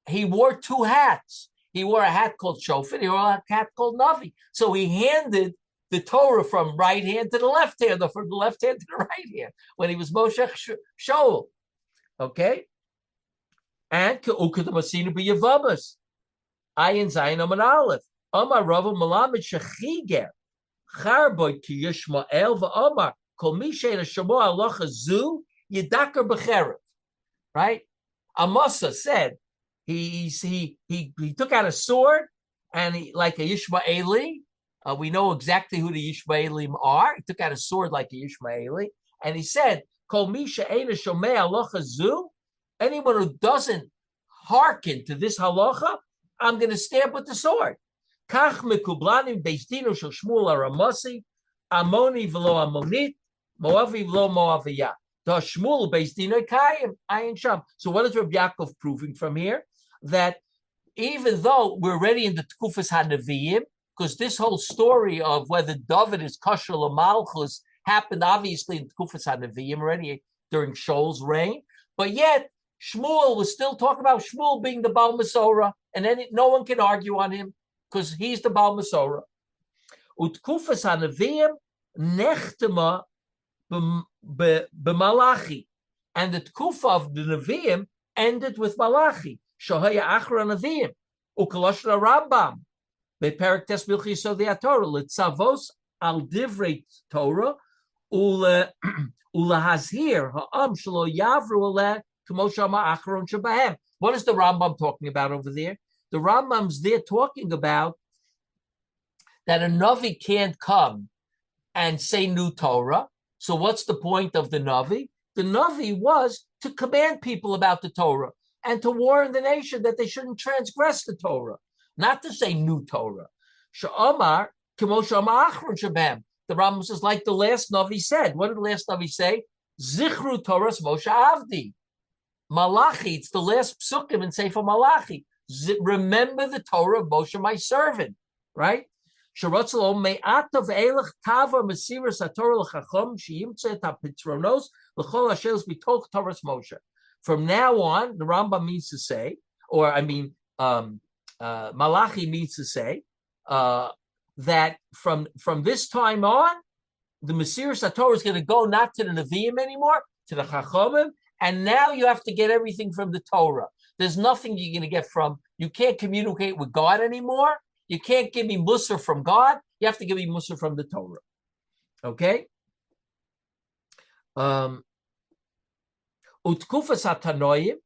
he wore two hats. He wore a hat called Shofet, he wore a hat called Navi. So he handed the Torah from right hand to the left hand, or from the left hand to the right hand, when he was Moshe Shaul. Okay? And Ke'ukadamasinu b'Yavamas. Ayin Zayin Amar Aleph. Amar Rava Malamed Shechiger Charboy Ki Yishmael VaAmar Kol Mi Shein Shamo Halacha Zu Yidakar B'Cherev. Right? Amasa said he took out a sword and he, like a Yishmaeli. We know exactly who the Yishmaelim are. He took out a sword like a Yishmaeli, And he said, Kol misha eina shomei halacha zu, anyone who doesn't hearken to this halacha, I'm going to stamp with the sword. Kach mekublanim beis dino shel Shmuel aramasi, amoni v'lo amonit, moavi v'lo moaviyah. The Shmuel beis dino kayim, ayin sham. So what is Reb Yaakov proving from here? That even though we're already in the Tkufas HaNevi'im, because this whole story of whether David is kosher l'malchus happened obviously in Tkufas HaNevi'im already during Shaul's reign, but yet Shmuel was still talking about Shmuel being the Baal Masorah, and then no one can argue on him because he's the Baal Masorah. Utkufas HaNevi'im nechtema b'Malachi, and the Tkufa of the Nevi'im ended with Malachi. Shohaya Achra Nevi'im uKaloshna Rambam bePerak Tes Milchi Yisodei Torah litzavos al divrei Torah ulahazhir ha'am shelo yavru aleh k'mo shama achron shebahem. What is the Rambam talking about over there? The Rambam's there talking about that a Navi can't come and say new Torah. So what's the point of the Navi? The Navi was to command people about the Torah and to warn the nation that they shouldn't transgress the Torah, not to say new Torah. Sha'amar k'mo shama achron shebahem. The Rambam says, like the last Navi said. What did the last Navi say? Zichru Torahs Moshe Avdi. Malachi, it's the last psukim in Sefer Malachi. Remember the Torah of Moshe, my servant, right? From now on, the Rambam means to say, Malachi means to say, that from this time on, the Mesiras HaTorah is going to go not to the Nevi'im anymore, to the Chachamim, and now you have to get everything from the Torah. There's nothing you're going to get from, you can't communicate with God anymore. You can't give me Musar from God. You have to give me Musar from the Torah. Okay? Utkufas HaTanoim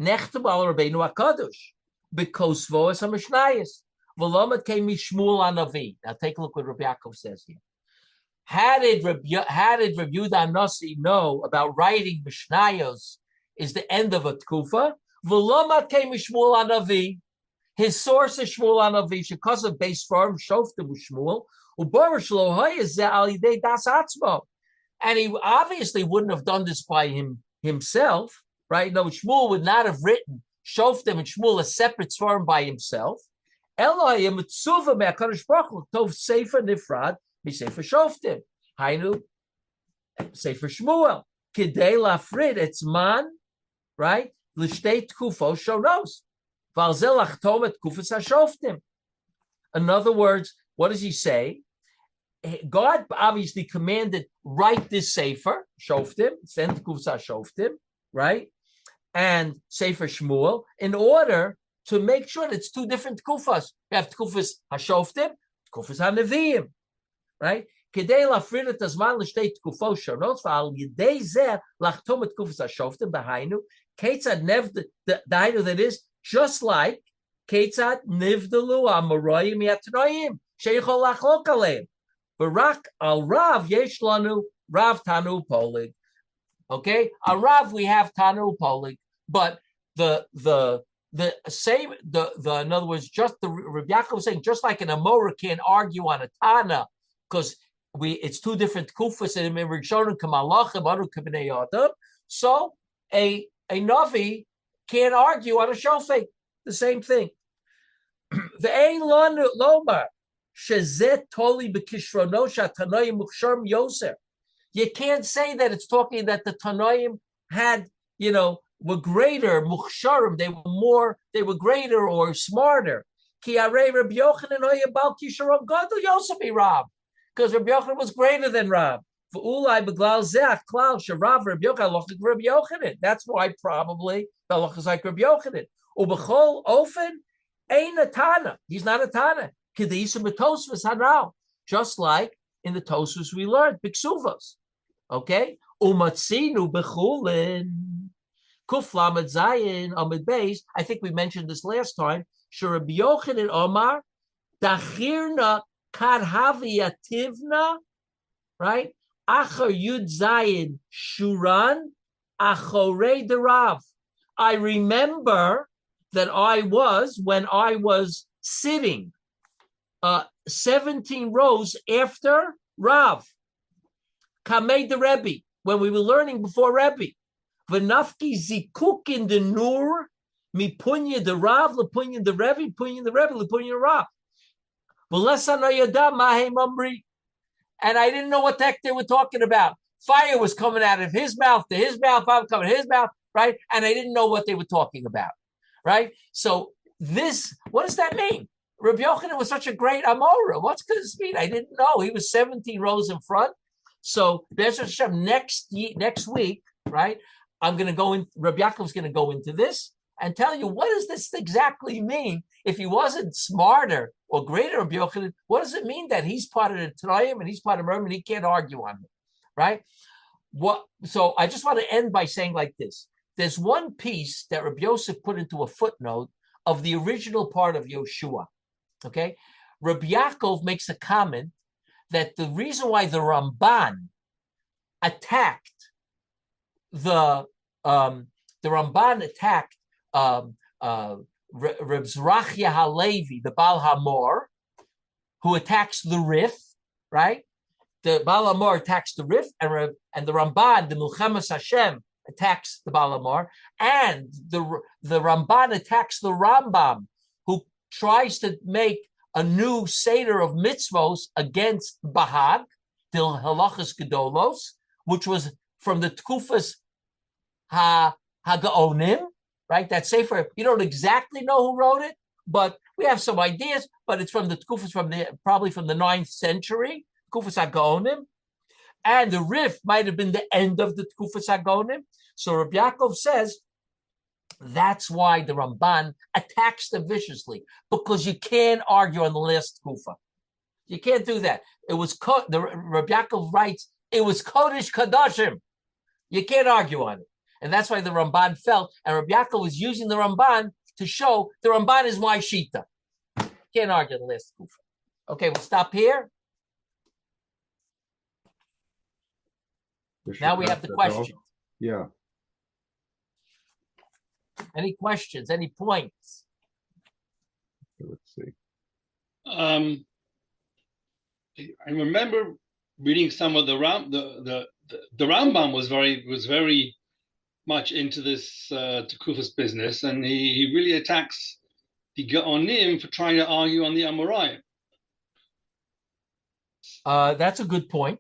nechtem al Rabbeinu HaKadosh b'kosvo es HaMishnayos. V'lomet came Shmuel Hanavi. Now take a look what Reb Yaakov says here. How did Reb Yehuda Nasi know about writing Mishnayos is the end of a tkufa? V'lomet came Shmuel Hanavi. His source is Shmuel Hanavi. Because of base form, Shoftim Shmuel. Ubarish lo hayez al yidei das atzmo. And he obviously wouldn't have done this by himself, right? No, Shmuel would not have written Shoftim and Shmuel a separate form by himself. Elohim mitzuva me'akadosh baruch hu tov sefer nifrad misefer Shoftim. Hainu sefer Shmuel kidei lafrid etzman, right? L'shtei tkufos shonos. Valzel achtom et kufas hashoftim. In other words, what does he say? God obviously commanded, write this sefer, Shoftim, send kufas hashoftim, right? And sefer Shmuel, in order to make sure that it's two different kufas. You have kufas hashoftim, kufas haneviim, right? Kedei lafrid et hazman l'shtei tkufos shonos, v'al yedei zeh lachtom et kufas hashoftim b'hainu, ketzad nev, dainu, that is, just like ketzad nivdalu amoroyim yatnoyim sheichol lachlok aleim, v'rak al Rav yesh lanu Rav Tanu Polig. Okay, al Rav we have Tanu Polig, but the same in other words, just the Reb Yaakov was saying, just like an Amora can't argue on a Tana because it's two different kufas and Rishonim kamalachim, anu kabnei adam. So a Navi can't argue on a shofet. The same thing. Ve'ein lomar shezet toli b'kishrono shatanoim muksharm yoser. You can't say that it's talking that the Tanoim had, were greater, muksharim, they were greater or smarter. Ki arei Reb Yochanan hoya bal kisharom gadol yosabi Rav, because Reb Yochanan was greater than Rav. V'ulai beglal zeh klal sherav Reb Yochanan lochik Reb Yochanan. That's why probably the loch is like Reb Yochanan. Ubechol ofen ein a Tana. He's not a Tana. Kedisa b'tosvos hanal. Just like in the Tosfos we learned biksuvos. Okay? Umatzinu bechulin. Kuf lamed zayin amid beis. I think we mentioned this last time. Sherab Yochanan Omar dachirna kadhaviyativna, right? Acher Yud Zayin Shuran Achorei Derav. I remember that when I was sitting 17 rows after Rav. Kamei the Rebbe, when we were learning before Rebbe. V'nafki zikuk in the nur, mi punya the Rav, lepunya the Rebbe, punya the Rebbe, lepunya the Rav. V'lesa yada mahem amri. And I didn't know what the heck they were talking about. Fire was coming out of his mouth to his mouth, fire was coming out of his mouth, right? And I didn't know what they were talking about, right? So what does that mean? Reb Yochanan was such a great Amora. What's this mean? I didn't know. He was 17 rows in front. So Be'ez Hashem, next week, right? I'm going to go in. Reb Yaakov's going to go into this and tell you, what does this exactly mean? If he wasn't smarter or greater Reb Yochanan, what does it mean that he's part of the Tanoim and he's part of Merm and he can't argue on it, right? So I just want to end by saying like this. There's one piece that Reb Yosef put into a footnote of the original part of Yoshua. Okay, Reb Yaakov makes a comment that the reason why the Ramban attacked Reb Zrachia Halevi, the Baal Hamor, who attacks the Rif, right? The Baal Hamor attacks the Rif, and the Ramban, the Milchemes Hashem, attacks the Baal Hamor, and the Ramban attacks the Rambam, who tries to make a new Seder of mitzvos against Bahag, Dil Halachas Gedolos, which was from the Tkufas HaGaonim, right? That Sefer, you don't exactly know who wrote it, but we have some ideas, but it's from the Tkufas probably from the 9th century, Tkufas HaGaonim, and the Rif might have been the end of the Tkufas HaGaonim. So Reb Yaakov says, that's why the Ramban attacks them viciously, because you can't argue on the last kufa. You can't do that. It was Reb Yaakov writes, it was Kodesh Kadashim. You can't argue on it. And that's why the Ramban felt, and Reb Yaakov was using the Ramban to show the Ramban is my Shita. Can't argue on the last kufa. Okay, we'll stop here. Now we have the questions. Yeah. Any questions? Any points? Let's see. I remember reading some of the Rambam was very much into this Tekufas business, and he really attacks the Gaonim for trying to argue on the Amoraim. That's a good point.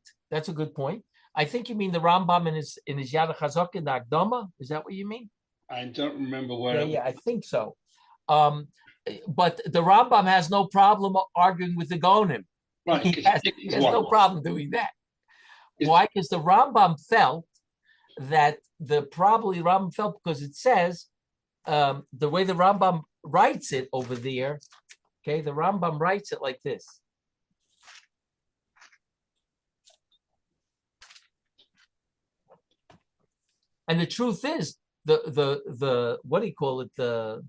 I think you mean the Rambam in his Yad HaChazak in the Akdama. Is that what you mean? I don't remember where. Yeah, I think so. But the Rambam has no problem arguing with the Gaonim. Right, he has no problem doing that. Why? Because the Rambam felt that because it says the way the Rambam writes it over there. Okay, the Rambam writes it like this. And the truth is, the what do you call it? The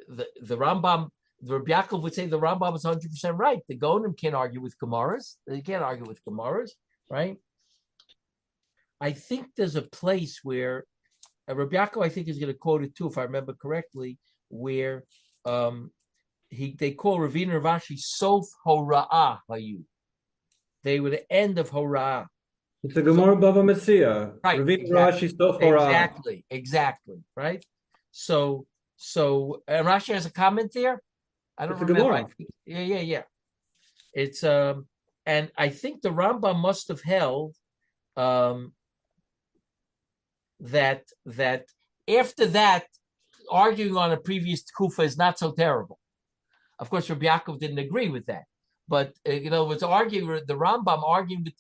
Rambam, the Reb Yaakov would say the Rambam is 100% right. The Gaonim can't argue with Gemaras. They can't argue with Gemaras, right? I think there's a place where Reb Yaakov, I think, is going to quote it too, if I remember correctly, where they call Ravina Ravashi Sof Hora'ah Hayu. They were the end of Hora'ah. It's a Gemara Bava Metzia. Right. Exactly. Right. So and Rashi has a comment there. I don't remember. Yeah. It's and I think the Rambam must have held that after that, arguing on a previous Kufa is not so terrible. Of course, Rabbi Yaakov didn't agree with that, but was arguing the Rambam arguing with.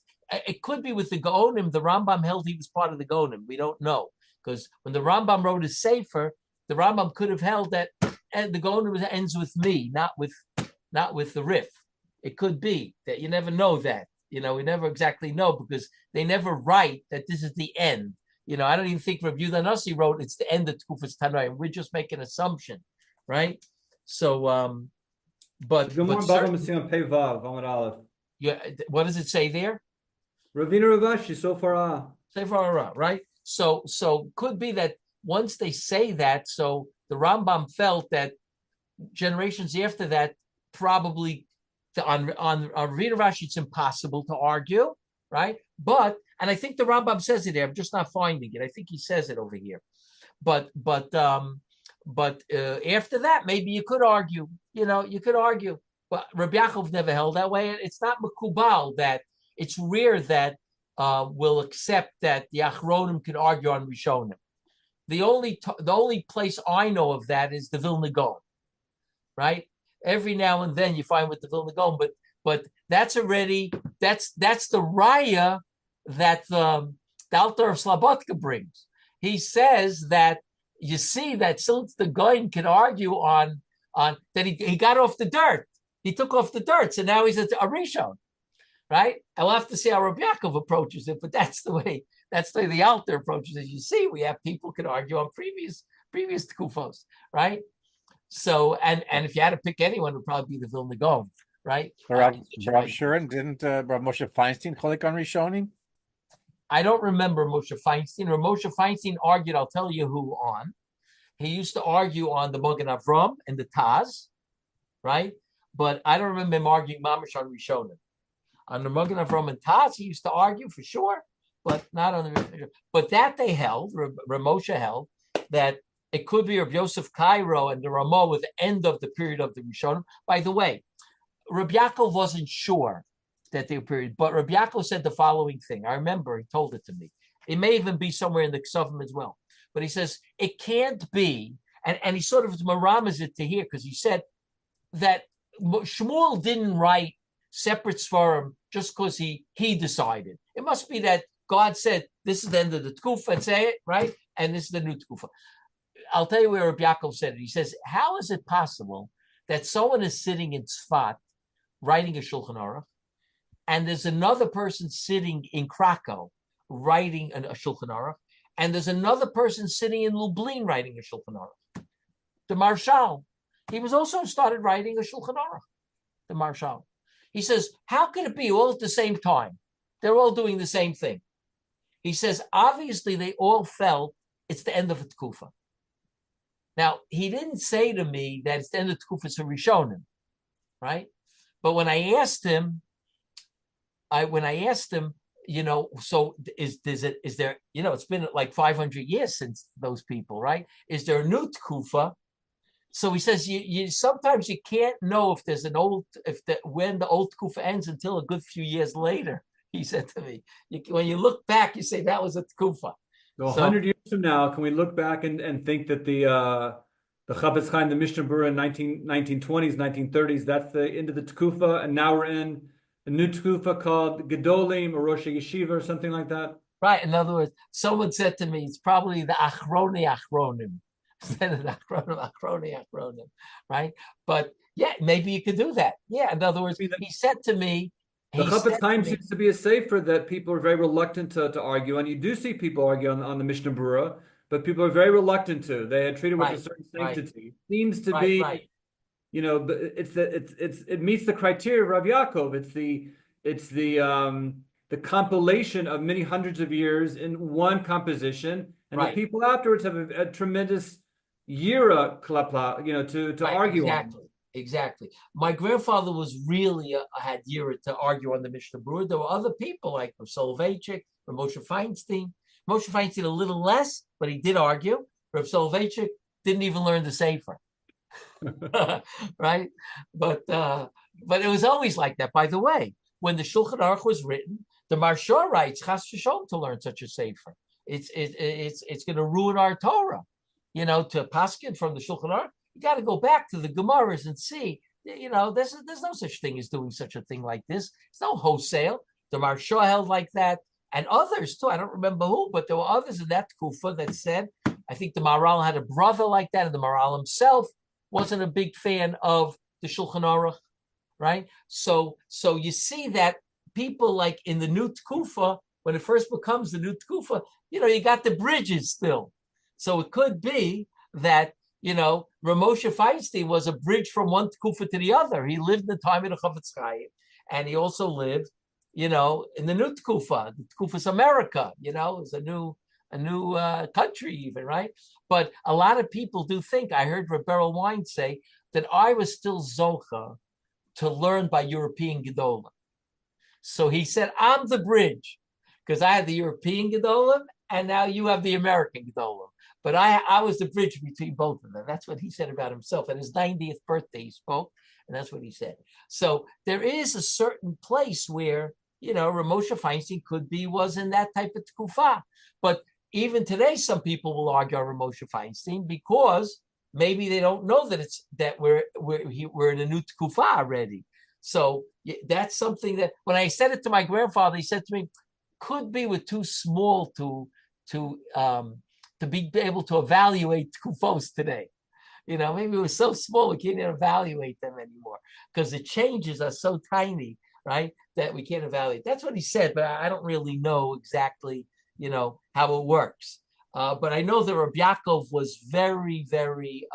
It could be with the Gaonim. The Rambam held he was part of the Gaonim. We don't know, because when the Rambam wrote his Sefer, the Rambam could have held that and the Gaonim ends with me, not with the Rif. It could be that you never know that. We never exactly know, because they never write that this is the end. I don't even think Reb Yehuda Nasi wrote it's the end of Tkufas Tanoim. We're just making an assumption, right? So, but Bava Metzia on Pei Vav Amud Aleph. Yeah, what does it say there? Ravina Ravashi, so far. Right? So could be that once they say that, so the Rambam felt that generations after that probably on Ravina Ravashi it's impossible to argue, right? But and I think the Rambam says it there. I'm just not finding it. I think he says it over here. But after that, maybe you could argue. You could argue. But Reb Yaakov never held that way. It's not makubal that it's rare that will accept that the Achronim can argue on Rishonim. The only place I know of that is the Vilna Gaon, right? Every now and then you find with the Vilna Gaon, but that's already that's the raya that the Alter of Slobodka brings. He says that you see that since the Gaon can argue on that he got off the dirt, he took off the dirt, so now he's a Rishon. Right? I'll have to see how Reb Yaakov approaches it, but that's the way the Alter approaches it. As you see, we have people can argue on previous Tkufos, right? So, and if you had to pick anyone, it would probably be the Vilna Gaon, right? Rav Shurin, didn't Rav Moshe Feinstein cholik on Rishonim? I don't remember Moshe Feinstein. Or Moshe Feinstein argued, I'll tell you who on. He used to argue on the Magen Avram and the Taz, right? But I don't remember him arguing mamash on Rishonim. On the Magen Avram and Taz, he used to argue for sure, but not on the. But that they held, Ramosha held, that it could be Reb Yosef Cairo and the Ramah with the end of the period of the Rishonim. By the way, Reb Yaakov wasn't sure that they were period, but Reb Yaakov said the following thing. I remember he told it to me. It may even be somewhere in the Ksavim as well. But he says, it can't be, and he sort of maramas it to here, because he said that Shmuel didn't write separate svarim just because he decided. It must be that God said, this is the end of the tkufa, and say it, right? And this is the new tkufa. I'll tell you where Reb Yaakov said it. He says, how is it possible that someone is sitting in Tzfat writing a Shulchan Aruch, and there's another person sitting in Krakow writing a Shulchan Aruch, and there's another person sitting in Lublin writing a Shulchan Aruch? The Marshal, he was also started writing a Shulchan Aruch, the Marshal. He says, how could it be all at the same time? They're all doing the same thing. He says, obviously they all felt it's the end of a tkufa. Now, he didn't say to me that it's the end of tkufa for Rishonim, right? But when I asked him, so is there, it's been like 500 years since those people, right? Is there a new tkufa? So he says, you sometimes you can't know if there's when the old tkufa ends until a good few years later. He said to me, when you look back, you say that was a tkufa. So 100 years from now, can we look back and think that the Chafetz Chaim, the Mishnah Berurah in 1920s, 1930s, that's the end of the tkufa, and now we're in a new tkufa called Gedolim or Rosh Yeshiva or something like that? Right. In other words, someone said to me, it's probably the Achronim. Instead of the Achronim, right? But yeah, maybe you could do that. Yeah, in other words, he said to me, the Chafetz Chaim seems to be a safer that people are very reluctant to argue, and you do see people argue on the Mishnah Berurah, but people are very reluctant to. They are treated with a certain sanctity. It seems to be, it meets the criteria of Rav Yaakov. It's the compilation of many hundreds of years in one composition, and the people afterwards have a tremendous yira klapa, to argue on. Exactly. My grandfather was really had yira to argue on the Mishnah Berurah. There were other people like Rav Soloveitchik, Rav Moshe Feinstein. Moshe Feinstein a little less, but he did argue. Rav Soloveitchik didn't even learn the Sefer, right? But it was always like that. By the way, when the Shulchan Aruch was written, the Maharsha writes Chas v'Shalom to learn such a Sefer. It's going to ruin our Torah, to paskin from the Shulchan Aruch. You got to go back to the Gemaras and see, there's no such thing as doing such a thing like this. It's no wholesale. The Maharsha held like that, and others too. I don't remember who, but there were others in that kufa that said, I think the Maharal had a brother like that, and the Maharal himself wasn't a big fan of the Shulchan Aruch, right? So you see that people like in the new Tkufa, when it first becomes the new Tkufa, you got the bridges still. So it could be that, Ramosha Feinstein was a bridge from one Tkufa to the other. He lived in the time of the Chafetz Chaim, and he also lived in the new Tkufa, the Tkufa's America, is a new country even, right? But a lot of people do think, I heard Reb Beryl Wine say that I was still Zocha to learn by European Gedolim. So he said, I'm the bridge, because I had the European Gedolim, and now you have the American Gedolim. But I was the bridge between both of them. That's what he said about himself. At his 90th birthday, he spoke, and that's what he said. So there is a certain place where, Ramosha Feinstein was in that type of tkufa. But even today, some people will argue on Ramosha Feinstein because maybe they don't know that we're in a new tkufa already. So that's something that when I said it to my grandfather, he said to me, could be we're too small to be able to evaluate tkufos today. Maybe we're so small we can't evaluate them anymore because the changes are so tiny, right, that we can't evaluate. That's what he said, but I don't really know exactly, how it works. But I know that Reb Yaakov was very, very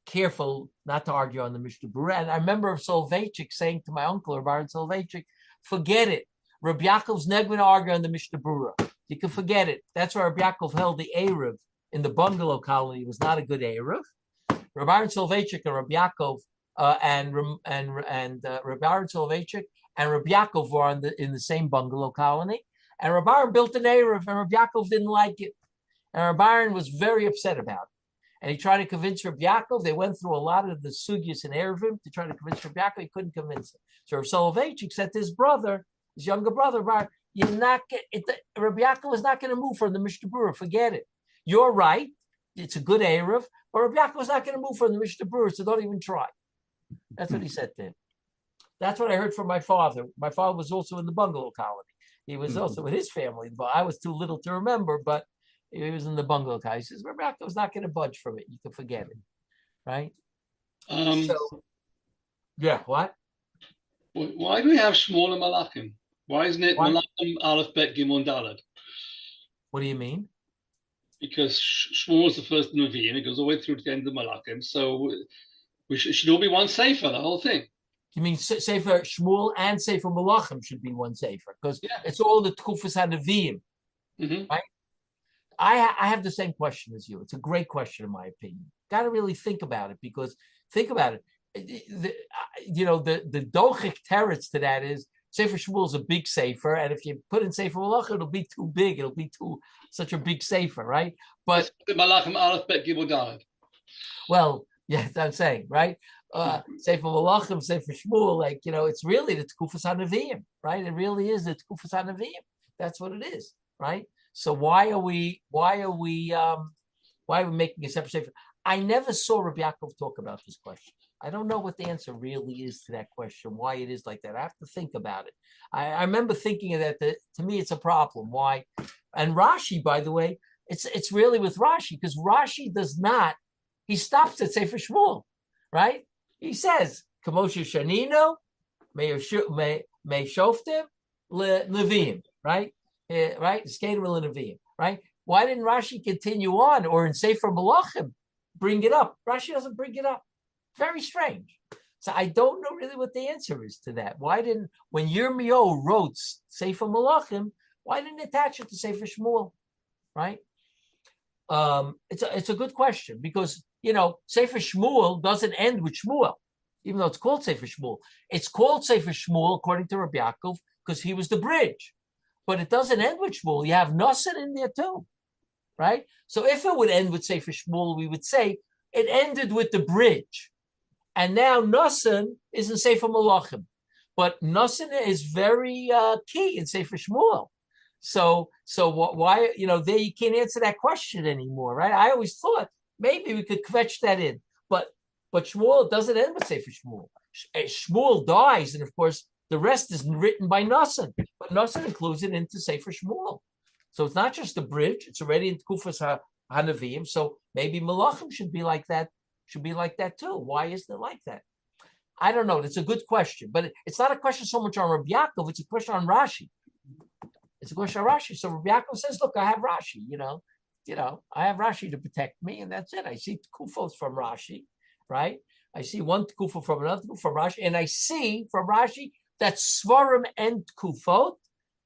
careful not to argue on the Mishnah Berurah. And I remember Soloveitchik saying to my uncle, Rabbi Soloveitchik, forget it. Reb Yaakov's never going to argue on the Mishnah Berurah. You can forget it. That's why Reb Yaakov held the Erev in the bungalow colony. It was not a good Erev. Reb Aaron Soloveitchik and Reb Yaakov and Reb Aaron Soloveitchik and Reb Yaakov were in the same bungalow colony. And Reb Aaron built an Erev, and Reb Yaakov didn't like it. And Reb Aaron was very upset about it. And he tried to convince Reb Yaakov. They went through a lot of the sugyas and Erevim to try to convince Reb Yaakov. He couldn't convince him. So Reb Soloveitchik said to his brother, his younger brother, Reb Yaakov is not going to move from the Mishnah Berurah. Forget it. You're right. It's a good Erev, but Reb Yaakov is not going to move from the Mishnah Berurah, so don't even try. That's what he said to him. That's what I heard from my father. My father was also in the bungalow colony. He was also with his family. But I was too little to remember, but he was in the bungalow colony. He says, Reb Yaakov is not going to budge from it. You can forget it. Right? What? Why do we have Shmuel and Malachim? Why isn't it Malachim, Aleph, Bet, Gimel, Daled? What do you mean? Because Shmuel is the first Nevi, and it goes all the way through to the end of Malachim. So we should all be one Sefer, the whole thing. You mean Sefer Shmuel and Sefer Malachim should be one Sefer? Because it's all the Tkufas HaNeviim, right? I have the same question as you. It's a great question, in my opinion. Got to really think about it, because think about it. The dochik teretz to that is Sefer Shmuel is a big sefer, and if you put in Sefer Malachim, it'll be too big. It'll be such a big sefer, right? But Malachim, Aleph, Bet, Gimel, Daled. Well, yes, I'm saying, right? Sefer Malachim, Sefer Shmuel, it's really the Tkufas HaNeviim, right? It really is the Tkufas HaNeviim. That's what it is, right? So why are we making a separate sefer? I never saw Reb Yaakov talk about this question. I don't know what the answer really is to that question, why it is like that. I have to think about it. I remember thinking of that, to me, it's a problem. Why? And Rashi, by the way, it's really with Rashi, because Rashi he stops at Sefer Shmuel, right? He says, Kamosha Shanino, May Shoftim, Levim, right? Right? Skater Levim, right? Why didn't Rashi continue on, or in Sefer Malachim bring it up? Rashi doesn't bring it up. Very strange. So I don't know really what the answer is to that. Why didn't, when Yirmiyahu wrote Sefer Malachim, why didn't attach it to Sefer Shmuel, right? It's a good question, because Sefer Shmuel doesn't end with Shmuel, even though it's called Sefer Shmuel. It's called Sefer Shmuel according to Reb Yaakov because he was the bridge, but it doesn't end with Shmuel. You have Nosson in there too, right? So if it would end with Sefer Shmuel, we would say it ended with the bridge. And now Nosson is in Sefer Malachim. But Nosson is very key in Sefer Shmuel. So why, they can't answer that question anymore, right? I always thought maybe we could fetch that in. But Shmuel doesn't end with Sefer Shmuel. Shmuel dies, and of course, the rest is written by Nosson. But Nosson includes it into Sefer Shmuel. So it's not just the bridge, it's already in Tkufas HaNeviim. So maybe Malachim should be like that too. Why isn't it like that? I don't know. It's a good question, but it's not a question so much on Reb Yaakov. It's a question on Rashi. It's a question on Rashi. So Reb Yaakov says, "Look, I have Rashi. I have Rashi to protect me, and that's it. I see kufos from Rashi, right? I see one kufa from another from Rashi, and I see from Rashi that's Svarim and Kufot,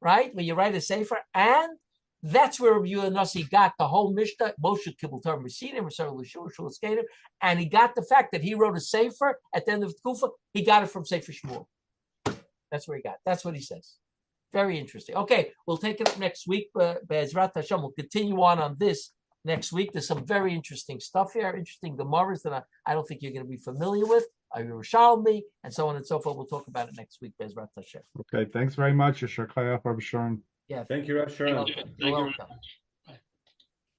right? Where you write a sefer, and that's where Rabbi Yonossi got the whole Mishnah. Moshe Kibbul Torah Mesidim, and he got the fact that he wrote a sefer at the end of Kufa. He got it from Sefer Shmuel. That's where he got. That's what he says. Very interesting. Okay, we'll take it up next week. Be'ezrat Hashem, we'll continue on this next week. There's some very interesting stuff here, interesting Gemaras that I don't think you're going to be familiar with. Yerushalmi, and so on and so forth. We'll talk about it next week. Be'ezrat Hashem. Okay, thanks very much. Yashar Chayach, Rabbi Shurin. Yeah. Thank you, Reb Shurin. Thank you You're very welcome. much.